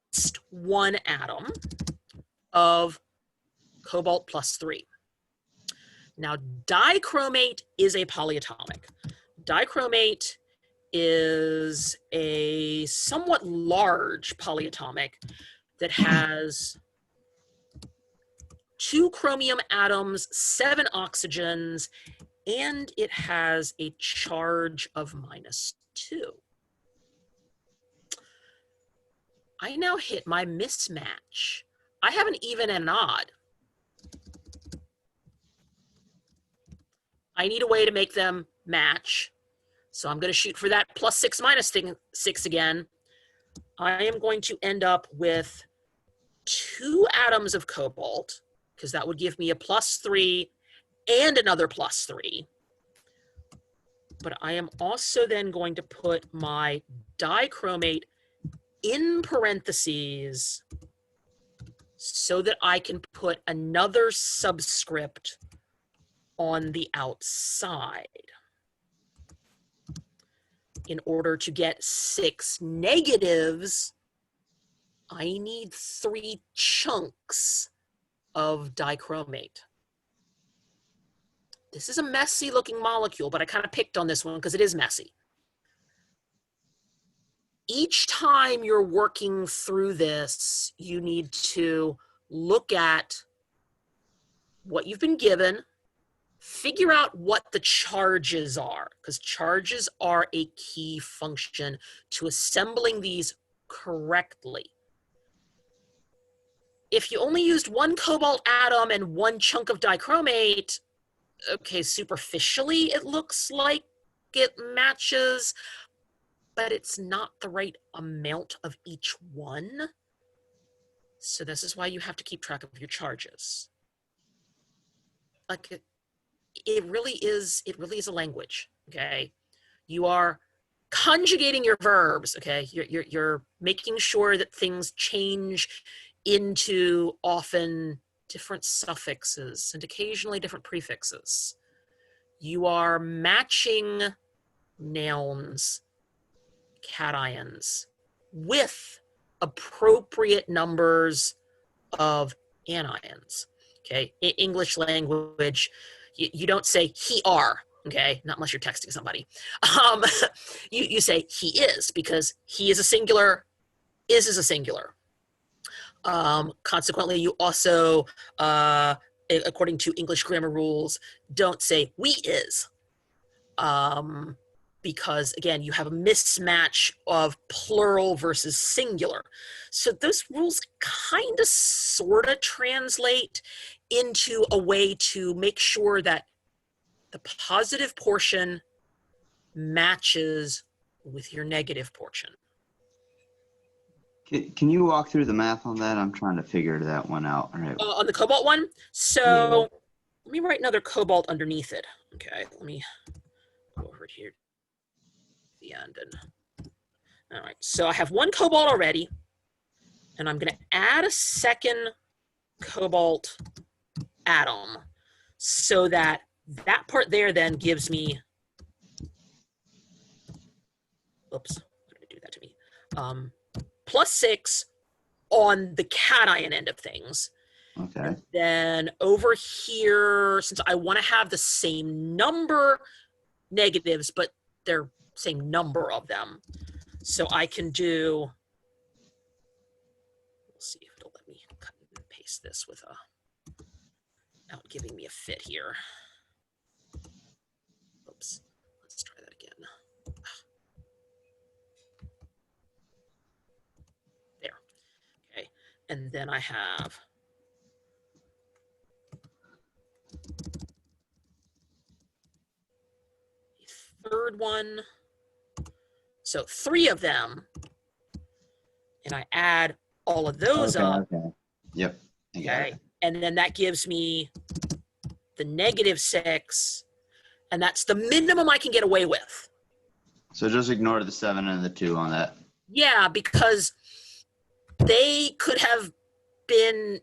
[SPEAKER 1] one atom of cobalt plus 3. Now, dichromate is a polyatomic. Dichromate is a somewhat large polyatomic that has 2 chromium atoms, 7 oxygens, and it has a charge of -2. I now hit my mismatch. I have an even and an odd. I need a way to make them match. So I'm going to shoot for that +6 -6 again. I am going to end up with 2 atoms of cobalt, because that would give me a +3 and another +3. But I am also then going to put my dichromate in parentheses so that I can put another subscript on the outside. In order to get 6 negatives, I need 3 chunks of dichromate. This is a messy looking molecule, but I kind of picked on this one because it is messy. Each time you're working through this, you need to look at what you've been given, figure out what the charges are, because charges are a key function to assembling these correctly. If you only used 1 cobalt atom and 1 chunk of dichromate, okay, superficially it looks like it matches, but it's not the right amount of each one. So this is why you have to keep track of your charges. Like it really is a language, okay? You are conjugating your verbs, okay? You're making sure that things change into often different suffixes and occasionally different prefixes. You are matching nouns, cations, with appropriate numbers of anions, okay? In English language, you don't say he are, okay? Not unless you're texting somebody. You say he is, because he is a singular, is a singular. Consequently, you also, according to English grammar rules, don't say we is. because again, you have a mismatch of plural versus singular. So those rules kind of sort of translate into a way to make sure that the positive portion matches with your negative portion.
[SPEAKER 3] Can you walk through the math on that? I'm trying to figure that one out. All right.
[SPEAKER 1] On the cobalt one, so let me write another cobalt underneath it. Okay, let me go over here to the end. And all right, so I have one cobalt already, and I'm going to add a second cobalt atom so that that part there then gives me, oops, why did it do that to me? +6 on the cation end of things.
[SPEAKER 3] Okay.
[SPEAKER 1] And then over here, since I want to have the same number negatives, but they're same number of them, so I can do, we'll see if it'll let me cut and paste this without giving me a fit here. Oops, let's try that again. There, okay, and then I have a third one. So 3 of them, and I add all of those up.
[SPEAKER 3] Okay. Yep.
[SPEAKER 1] Okay, and then that gives me the -6, and that's the minimum I can get away with.
[SPEAKER 3] So just ignore the 7 and the 2 on that.
[SPEAKER 1] Yeah, because they could have been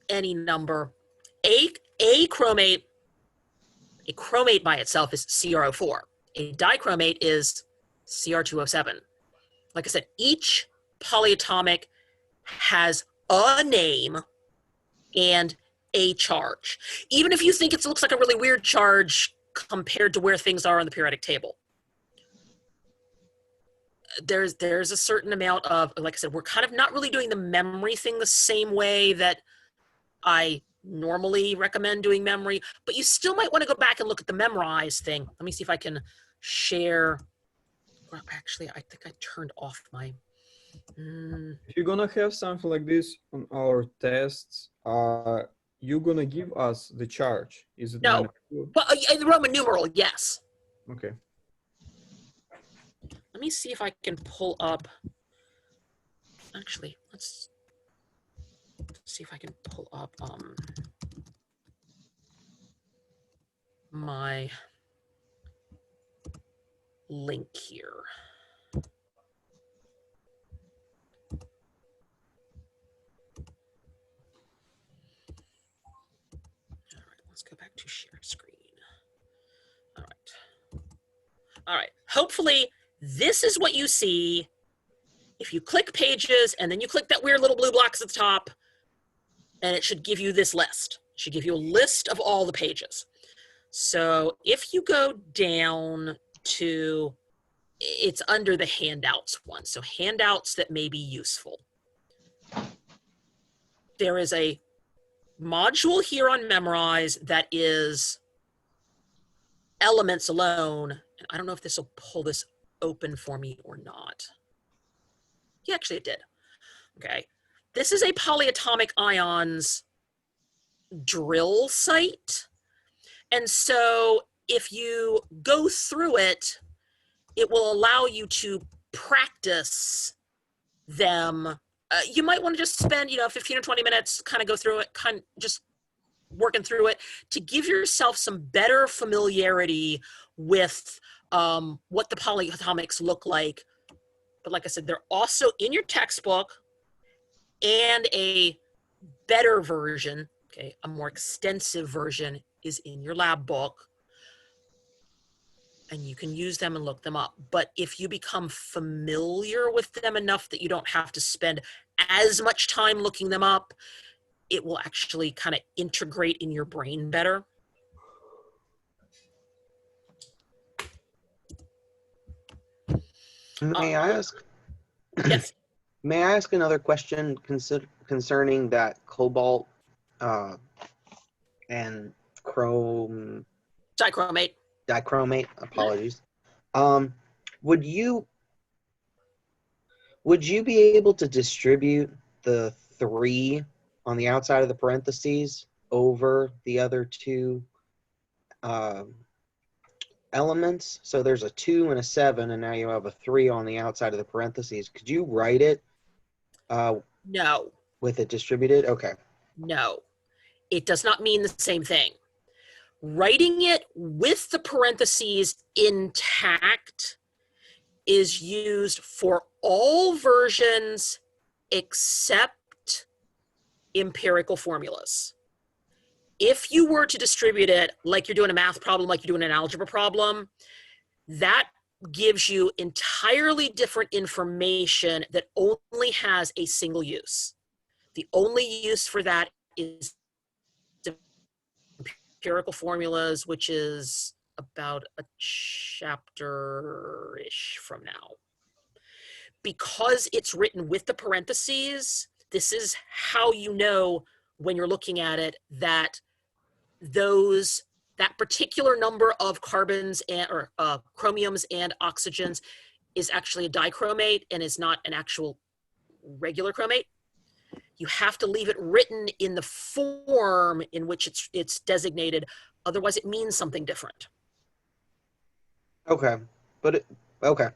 [SPEAKER 1] any number. A chromate by itself is CrO4. A dichromate is Cr2O7. Like I said, each polyatomic has a name and a charge. Even if you think it looks like a really weird charge compared to where things are on the periodic table. There's a certain amount of, like I said, we're kind of not really doing the memory thing the same way that I normally recommend doing memory, but you still might want to go back and look at the memorize thing. Let me see if I can share. Well, actually, I think I turned off my.
[SPEAKER 2] If you're gonna have something like this on our tests, you're gonna give us the charge. Is it
[SPEAKER 1] No.
[SPEAKER 2] -2?
[SPEAKER 1] Well, in the Roman numeral, yes.
[SPEAKER 2] Okay.
[SPEAKER 1] Let me see if I can pull up. Actually, let's see if I can pull up my link here. All right, let's go back to share screen. All right. All right. Hopefully, this is what you see if you click pages and then you click that weird little blue box at the top, and it should give you this list. It should give you a list of all the pages. So if you go down to, it's under the handouts one. So handouts that may be useful. There is a module here on Memorize that is elements alone. And I don't know if this will pull this open for me or not. Yeah, actually it did. Okay. This is a polyatomic ions drill site. And so if you go through it, it will allow you to practice them. You might want to just spend, 15 or 20 minutes, kind of go through it, kind of just working through it to give yourself some better familiarity with what the polyatomics look like. But like I said, they're also in your textbook, and a better version, okay, a more extensive version is in your lab book, and you can use them and look them up. But if you become familiar with them enough that you don't have to spend as much time looking them up, it will actually kind of integrate in your brain better.
[SPEAKER 6] May I ask?
[SPEAKER 1] Yes.
[SPEAKER 6] May I ask another question concerning that cobalt and
[SPEAKER 1] Dichromate.
[SPEAKER 6] dichromate? Apologies. Would you be able to distribute the 3 on the outside of the parentheses over the other 2 elements? So there's a 2 and a 7, and now you have a 3 on the outside of the parentheses. Could you write it
[SPEAKER 1] No,
[SPEAKER 6] with it distributed? Okay.
[SPEAKER 1] no. It does not mean the same thing. Writing it with the parentheses intact is used for all versions except empirical formulas. If you were to distribute it like you're doing a math problem, like you're doing an algebra problem, that gives you entirely different information that only has a single use. The only use for that is empirical formulas, which is about a chapter-ish from now. Because it's written with the parentheses, this is how you know when you're looking at it that that particular number of carbons or chromiums and oxygens is actually a dichromate and is not an actual regular chromate. You have to leave it written in the form in which it's designated. Otherwise, it means something different.
[SPEAKER 6] Okay. Okay.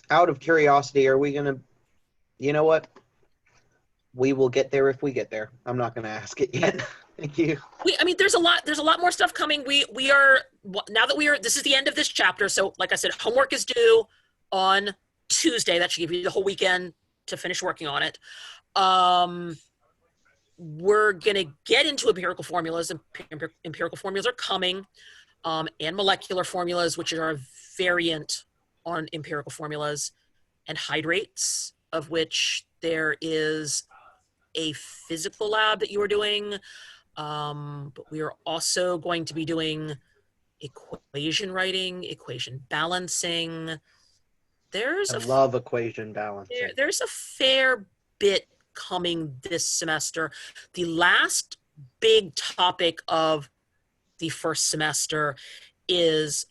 [SPEAKER 6] Out of curiosity, are we gonna? You know what? We will get there if we get there. I'm not gonna ask it yet. Thank you.
[SPEAKER 1] I mean, there's a lot more stuff coming. We are, now that this is the end of this chapter. So like I said, homework is due on Tuesday. That should give you the whole weekend to finish working on it. We're going to get into empirical formulas. Empirical formulas are coming, and molecular formulas, which are a variant on empirical formulas, and hydrates, of which there is a physical lab that you are doing. But we are also going to be doing equation writing, equation balancing.
[SPEAKER 6] I love equation balancing.
[SPEAKER 1] There's a fair bit coming this semester. The last big topic of the first semester is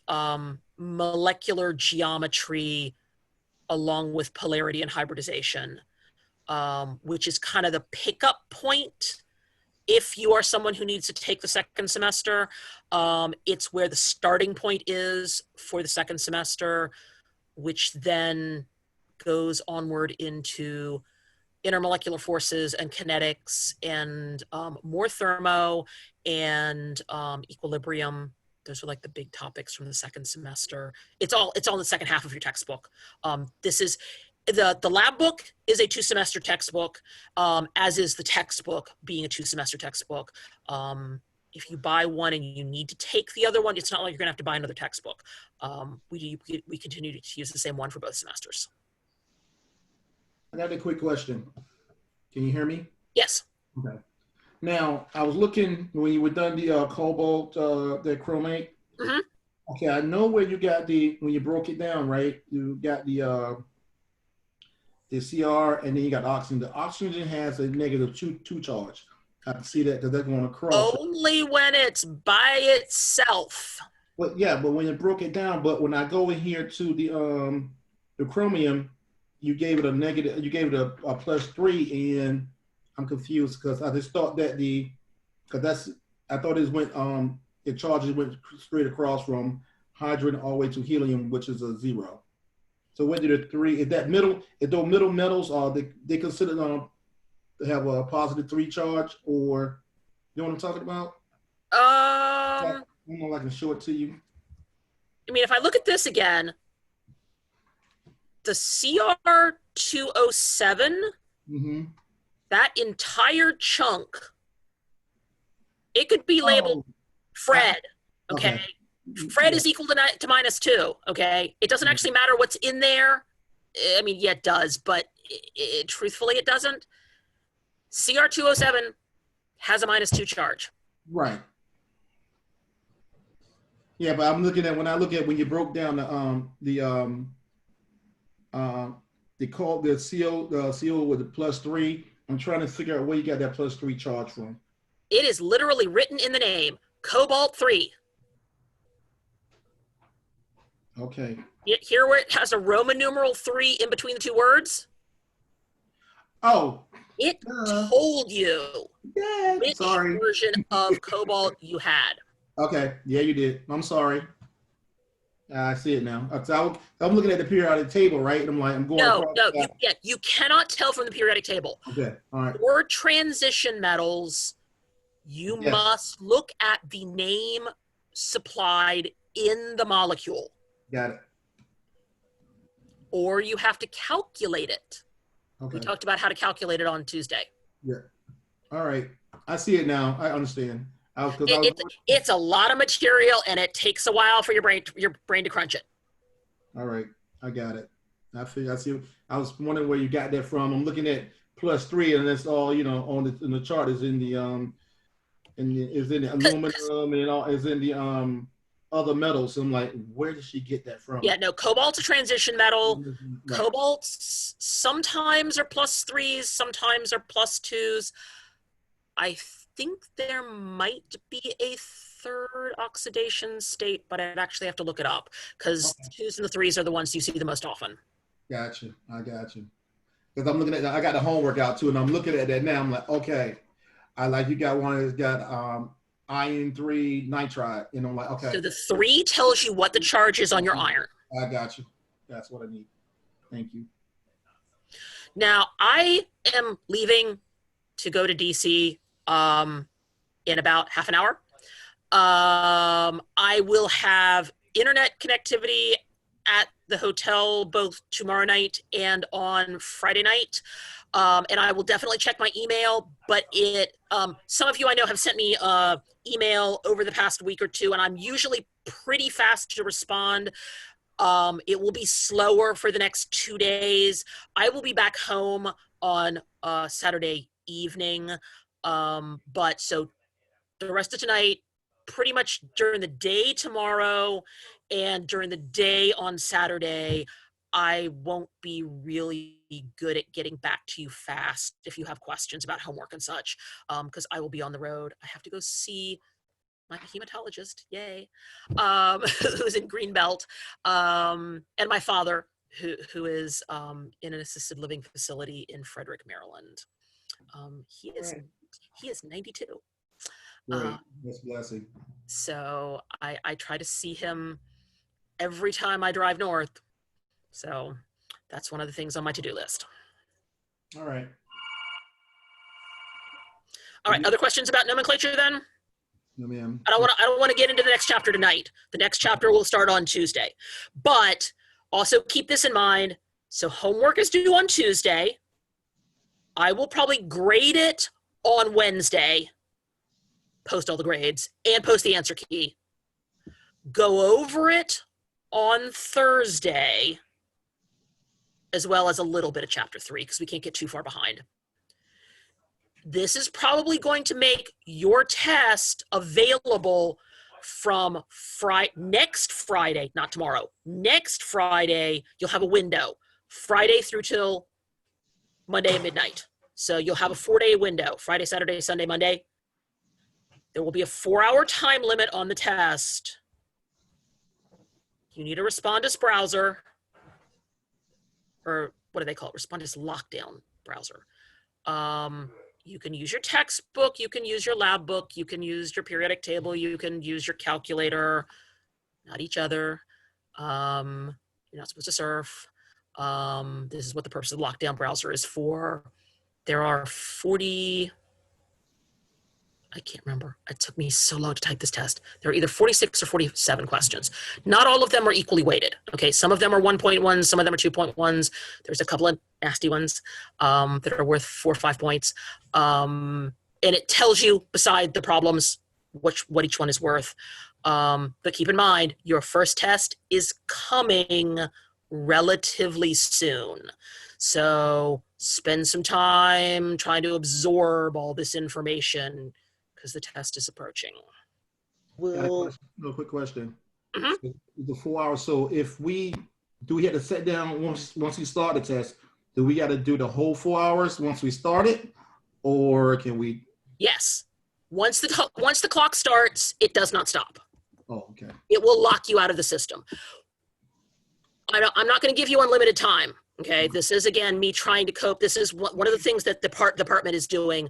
[SPEAKER 1] molecular geometry along with polarity and hybridization, which is kind of the pickup point. If you are someone who needs to take the second semester, it's where the starting point is for the second semester, which then goes onward into intermolecular forces and kinetics and more thermo and equilibrium. Those are like the big topics from the second semester. It's all in the second half of your textbook. This is the lab book is a 2-semester textbook, as is the textbook being a 2-semester textbook. If you buy one and you need to take the other one, it's not like you're gonna have to buy another textbook. We continue to use the same one for both semesters.
[SPEAKER 7] I got a quick question. Can you hear me?
[SPEAKER 1] Yes.
[SPEAKER 7] Okay. Now, I was looking when you were done the cobalt, the chromate.
[SPEAKER 1] Mm-hmm.
[SPEAKER 7] Okay, I know where you got when you broke it down, right? You got the CR, and then you got oxygen. The oxygen has a negative two charge. I can see that because that's going across.
[SPEAKER 1] Only when it's by itself.
[SPEAKER 7] But yeah, but when you broke it down, but when I go in here to the chromium, you gave it a negative, you gave it a +3, and I'm confused because I just thought that I thought it went the charges went straight across from hydrogen all the way to helium, which is a 0. So where did the 3? Is that middle? Is those middle metals they considered to have a positive 3 charge, or you know what I'm talking about? I don't know if I can show it to you.
[SPEAKER 1] I mean, if I look at this again, the CR207, that entire chunk, it could be labeled Fred, okay? Fred is equal to -2, okay? It doesn't actually matter what's in there. I mean, yeah, it does, but truthfully, it doesn't. CR207 has a -2 charge.
[SPEAKER 7] Right. Yeah, but I'm looking at when you broke down the CO with the +3. I'm trying to figure out where you got that +3 charge from.
[SPEAKER 1] It is literally written in the name, cobalt 3.
[SPEAKER 7] Okay.
[SPEAKER 1] Here where it has a Roman numeral 3 in between the two words,
[SPEAKER 7] Oh.
[SPEAKER 1] it told you
[SPEAKER 7] Yeah.
[SPEAKER 1] which
[SPEAKER 7] Sorry.
[SPEAKER 1] version of Cobalt you had.
[SPEAKER 7] Okay. Yeah, you did. I'm sorry. I see it now. I'm looking at the periodic table, right? And I'm going
[SPEAKER 1] No,
[SPEAKER 7] across.
[SPEAKER 1] no, you cannot tell from the periodic table.
[SPEAKER 7] Okay. All right.
[SPEAKER 1] For transition metals, you
[SPEAKER 7] Yes.
[SPEAKER 1] must look at the name supplied in the molecule,
[SPEAKER 7] Got it.
[SPEAKER 1] or you have to calculate it.
[SPEAKER 7] Okay.
[SPEAKER 1] We talked about how to calculate it on Tuesday.
[SPEAKER 7] Yeah. All right. I see it now. I understand.
[SPEAKER 1] It's a lot of material, and it takes a while for your brain to crunch it.
[SPEAKER 7] All right. I got it. I see. I was wondering where you got that from. I'm looking at +3, and that's all on the chart is in the is in the aluminum and all is in the other metals. So I'm like, where did she get that from?
[SPEAKER 1] Yeah, no, cobalt's a transition metal.
[SPEAKER 7] Right.
[SPEAKER 1] Cobalts sometimes are +3s, sometimes are +2s. I think there might be a third oxidation state, but I'd actually have to look it up because the 2s and the 3s are the ones you see the most often.
[SPEAKER 7] Gotcha. I got you. Because I'm looking at I got the homework out too, and I'm looking at that now. I'm like, okay, you got one that's got iron 3 nitride, and I'm like, okay.
[SPEAKER 1] So the 3 tells you what the charge is on your iron.
[SPEAKER 7] I got you. That's what I need. Thank you.
[SPEAKER 1] Now I am leaving to go to DC in about half an hour. I will have internet connectivity at the hotel both tomorrow night and on Friday night. And I will definitely check my email, but some of you I know have sent me email over the past week or two, and I'm usually pretty fast to respond. It will be slower for the next 2 days. I will be back home on Saturday evening. But so the rest of tonight, pretty much during the day tomorrow and during the day on Saturday, I won't be really good at getting back to you fast if you have questions about homework and such, because I will be on the road. I have to go see my hematologist, yay, who's in Greenbelt, and my father, who is in an assisted living facility in Frederick, Maryland. He is 92.
[SPEAKER 7] Great. That's a blessing.
[SPEAKER 1] So I try to see him every time I drive north. So that's one of the things on my to-do list.
[SPEAKER 7] All right.
[SPEAKER 1] All right. Other questions about nomenclature then?
[SPEAKER 7] No, ma'am.
[SPEAKER 1] I don't want to get into the next chapter tonight. The next chapter will start on Tuesday. But also keep this in mind. So homework is due on Tuesday. I will probably grade it on Wednesday, post all the grades, and post the answer key. Go over it on Thursday, as well as a little bit of chapter 3, because we can't get too far behind. This is probably going to make your test available from next Friday, not tomorrow. Next Friday, you'll have a window, Friday through till Monday at midnight. So you'll have a 4-day window, Friday, Saturday, Sunday, Monday. There will be a 4-hour time limit on the test. You need a Respondus browser, or what do they call it? Respondus lockdown browser. You can use your textbook, you can use your lab book, you can use your periodic table, you can use your calculator, not each other. You're not supposed to surf. This is what the purpose of the lockdown browser is for. There are 40, I can't remember. It took me so long to type this test. There are either 46 or 47 questions. Not all of them are equally weighted. Okay, some of them are 1.1, some of them are 2.1s. There's a couple of nasty ones that are worth 4 or 5 points. And it tells you beside the problems what each one is worth. But keep in mind, your first test is coming relatively soon. So spend some time trying to absorb all this information because the test is approaching.
[SPEAKER 7] Real quick question.
[SPEAKER 1] Mm-hmm.
[SPEAKER 7] The 4 hours. So if we have to sit down once we start the test, do we got to do the whole 4 hours once we start it, or can we?
[SPEAKER 1] Yes. Once the clock starts, it does not stop.
[SPEAKER 7] Oh, okay.
[SPEAKER 1] It will lock you out of the system. I'm not going to give you unlimited time. Okay, this is again me trying to cope. This is one of the things that the department is doing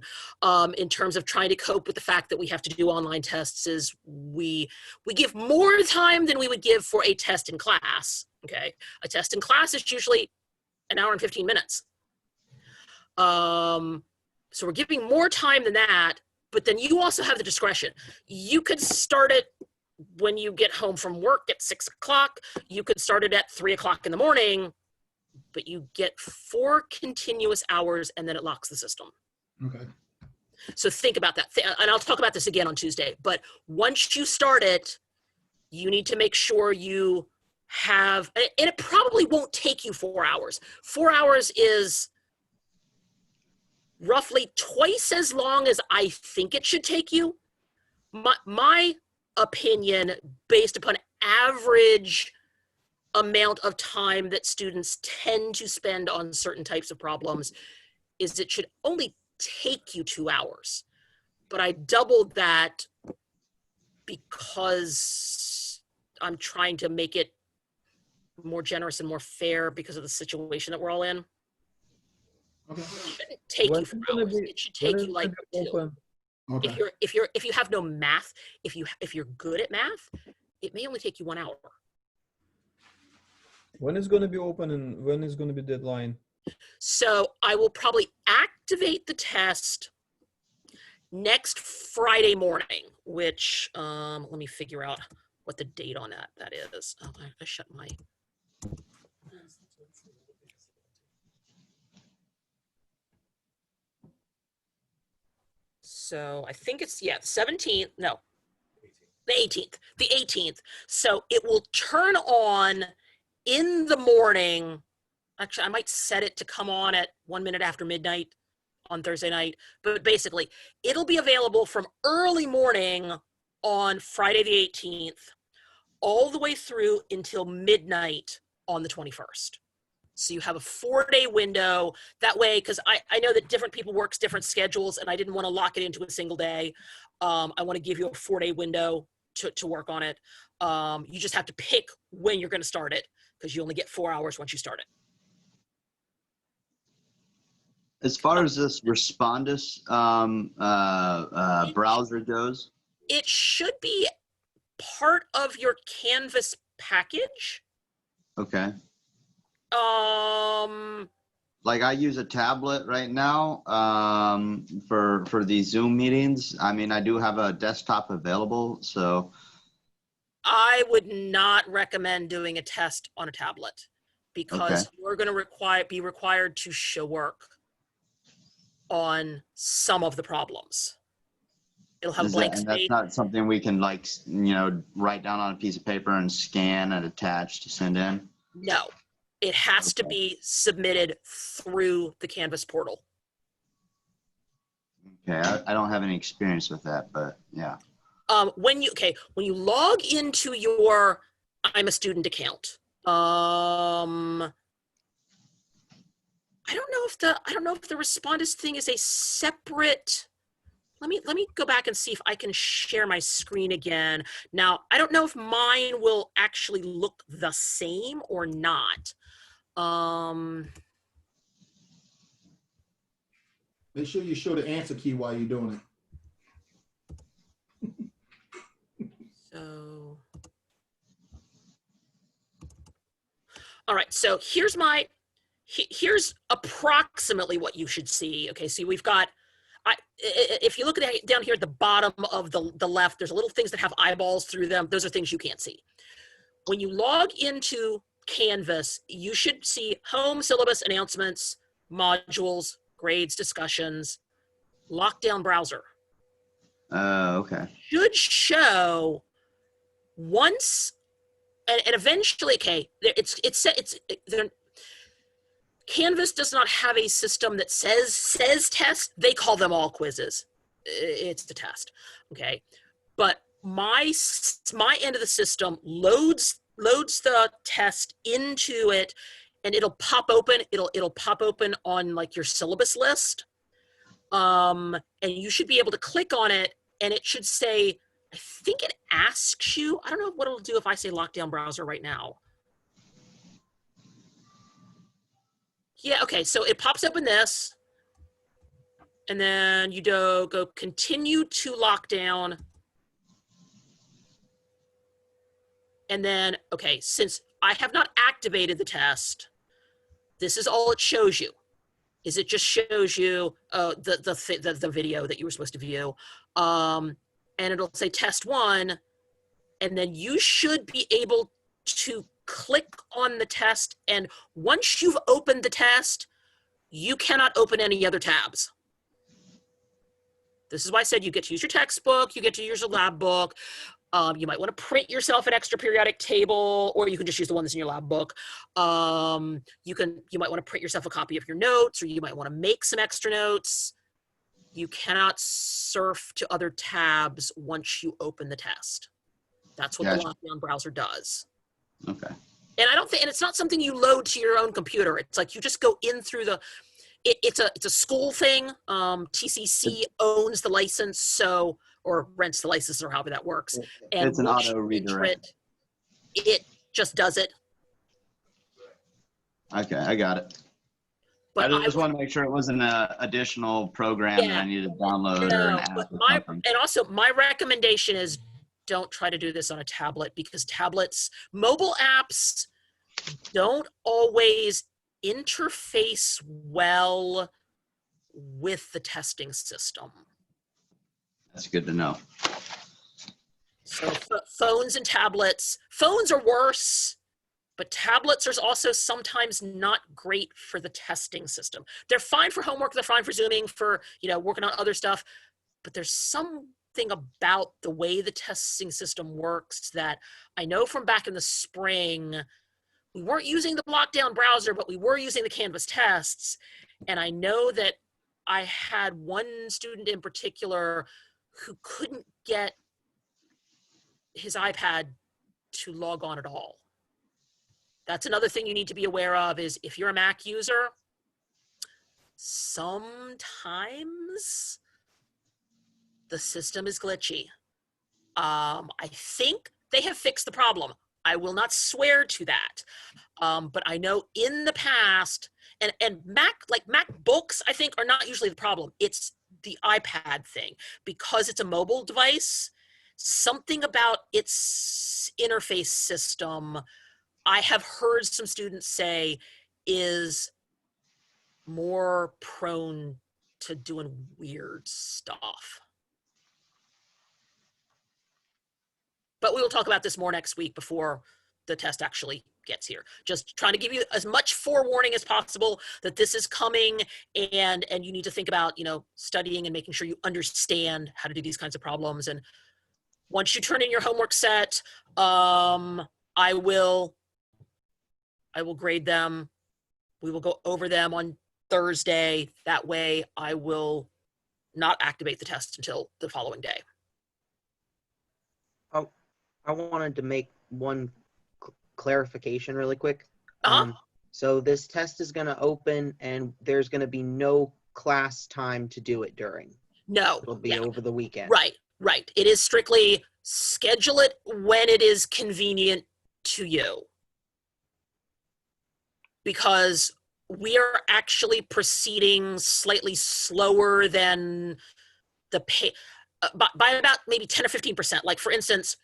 [SPEAKER 1] in terms of trying to cope with the fact that we have to do online tests. Is we give more time than we would give for a test in class. Okay, a test in class is usually an hour and 15 minutes. So we're giving more time than that, but then you also have the discretion. You could start it when you get home from work at 6 o'clock. You could start it at 3 o'clock in the morning, but you get 4 continuous hours and then it locks the system.
[SPEAKER 7] Okay.
[SPEAKER 1] So think about that. And I'll talk about this again on Tuesday, but once you start it, you need to make sure you have, and it probably won't take you 4 hours. 4 hours is roughly twice as long as I think it should take you. My opinion, based upon average amount of time that students tend to spend on certain types of problems, is it should only take you 2 hours. But I doubled that because I'm trying to make it more generous and more fair because of the situation that we're all in.
[SPEAKER 7] Okay.
[SPEAKER 1] It shouldn't take you 4 hours. It should take you like 2.
[SPEAKER 7] Okay.
[SPEAKER 1] If you have no math, if you're good at math, it may only take you 1 hour.
[SPEAKER 2] When is going to be open and when is going to be deadline?
[SPEAKER 1] So I will probably activate the test next Friday morning, which let me figure out what the date on that is. Oh, I shut my. So I think it's, yeah, the 17th, no, the 18th, the 18th. So it will turn on in the morning. Actually, I might set it to come on at 1 minute after midnight on Thursday night, but basically it'll be available from early morning on Friday the 18th all the way through until midnight on the 21st. So you have a 4-day window that way, because I know that different people work different schedules and I didn't want to lock it into a single day. I want to give you a 4-day window to work on it. You just have to pick when you're going to start it, because you only get 4 hours once you start it.
[SPEAKER 3] As far as this Respondus browser goes,
[SPEAKER 1] it should be part of your Canvas package.
[SPEAKER 3] okay. Like I use a tablet right now for these Zoom meetings. I mean, I do have a desktop available, so.
[SPEAKER 1] I would not recommend doing a test on a tablet, because you're going to be required to show work on some of the problems. It'll have a blank space.
[SPEAKER 3] That's not something we can, like, write down on a piece of paper and scan and attach to send in?
[SPEAKER 1] No, it has to be submitted through the Canvas portal.
[SPEAKER 3] Okay, I don't have any experience with that, but yeah.
[SPEAKER 1] When you log into your I'm a Student account, I don't know if the Respondus thing is a separate. Let me go back and see if I can share my screen again. Now, I don't know if mine will actually look the same or not.
[SPEAKER 7] Make sure you show the answer key while you're doing it.
[SPEAKER 1] So, all right, so here's approximately what you should see. Okay, so we've got, if you look at it down here at the bottom of the left, there's little things that have eyeballs through them. Those are things you can't see. When you log into Canvas, you should see home, syllabus, announcements, modules, grades, discussions, lockdown browser.
[SPEAKER 3] Okay.
[SPEAKER 1] Should show once, and eventually, okay, Canvas does not have a system that says test. They call them all quizzes. It's the test, okay? But my end of the system loads the test into it, and it'll pop open. It'll pop open on like your syllabus list, and you should be able to click on it, and it should say, I think it asks you. I don't know what it'll do if I say lockdown browser right now. Yeah, okay, so it pops open this, and then you go continue to lockdown. And then, okay, since I have not activated the test, this is all it shows you. Is it just shows you the video that you were supposed to view. And it'll say test 1, and then you should be able to click on the test, and once you've opened the test, you cannot open any other tabs. This is why I said you get to use your textbook, you get to use your lab book. You might want to print yourself an extra periodic table, or you can just use the one that's in your lab book. You might want to print yourself a copy of your notes, or you might want to make some extra notes. You cannot surf to other tabs once you open the test. That's what the lockdown browser does.
[SPEAKER 3] Okay.
[SPEAKER 1] And I don't think, and it's not something you load to your own computer. It's like you just go in through the, it's a school thing. TCC owns the license, so, or rents the license, or however that works. And
[SPEAKER 3] It's an auto redirect.
[SPEAKER 1] It just does it.
[SPEAKER 3] Okay, I got it.
[SPEAKER 1] But
[SPEAKER 3] I just want to make sure it wasn't an additional program that I needed to download or an app or something.
[SPEAKER 1] And also my recommendation is don't try to do this on a tablet, because mobile apps don't always interface well with the testing system.
[SPEAKER 3] That's good to know.
[SPEAKER 1] So phones and tablets, phones are worse, but tablets are also sometimes not great for the testing system. They're fine for homework, they're fine for Zooming, for, working on other stuff, but there's something about the way the testing system works that I know from back in the spring, we weren't using the lockdown browser, but we were using the Canvas tests. And I know that I had one student in particular who couldn't get his iPad to log on at all. That's another thing you need to be aware of, is if you're a Mac user, sometimes the system is glitchy. I think they have fixed the problem. I will not swear to that. But I know in the past, and MacBooks, I think, are not usually the problem. It's the iPad thing. Because it's a mobile device, something about its interface system, I have heard some students say, is more prone to doing weird stuff. But we will talk about this more next week before the test actually gets here. Just trying to give you as much forewarning as possible that this is coming, and you need to think about, studying and making sure you understand how to do these kinds of problems. And once you turn in your homework set, I will grade them. We will go over them on Thursday. That way I will not activate the test until the following day.
[SPEAKER 6] I wanted to make one clarification really quick.
[SPEAKER 1] Uh-huh.
[SPEAKER 6] So this test is going to open, and there's going to be no class time to do it during.
[SPEAKER 1] No.
[SPEAKER 6] It'll be over the weekend.
[SPEAKER 1] Right. It is strictly schedule it when it is convenient to you. Because we are actually proceeding slightly slower than the by about maybe 10 or 15%. Like, for instance,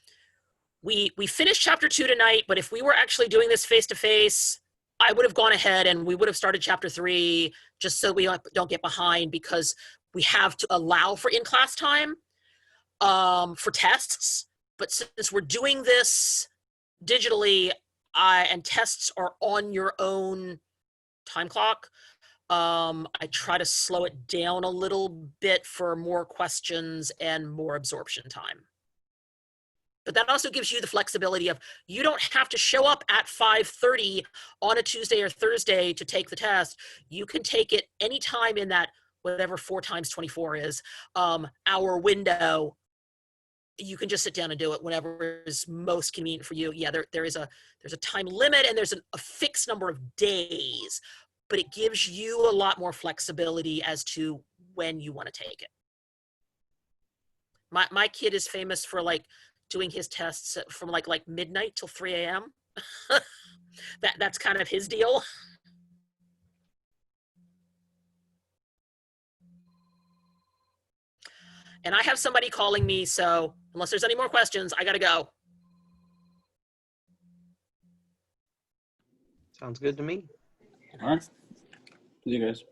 [SPEAKER 1] we finished chapter 2 tonight, but if we were actually doing this face-to-face, I would have gone ahead and we would have started chapter 3 just so we don't get behind, because we have to allow for in-class time for tests. But since we're doing this digitally, and tests are on your own time clock, I try to slow it down a little bit for more questions and more absorption time. But that also gives you the flexibility of, you don't have to show up at 5:30 on a Tuesday or Thursday to take the test. You can take it anytime in that, whatever 4 times 24 is, hour window. You can just sit down and do it whenever is most convenient for you. Yeah, there's a time limit, and there's a fixed number of days, but it gives you a lot more flexibility as to when you want to take it. My kid is famous for doing his tests from like midnight till 3 a.m. That's kind of his deal. And I have somebody calling me, so unless there's any more questions, I gotta go.
[SPEAKER 6] Sounds good to me.
[SPEAKER 5] All right. See you guys.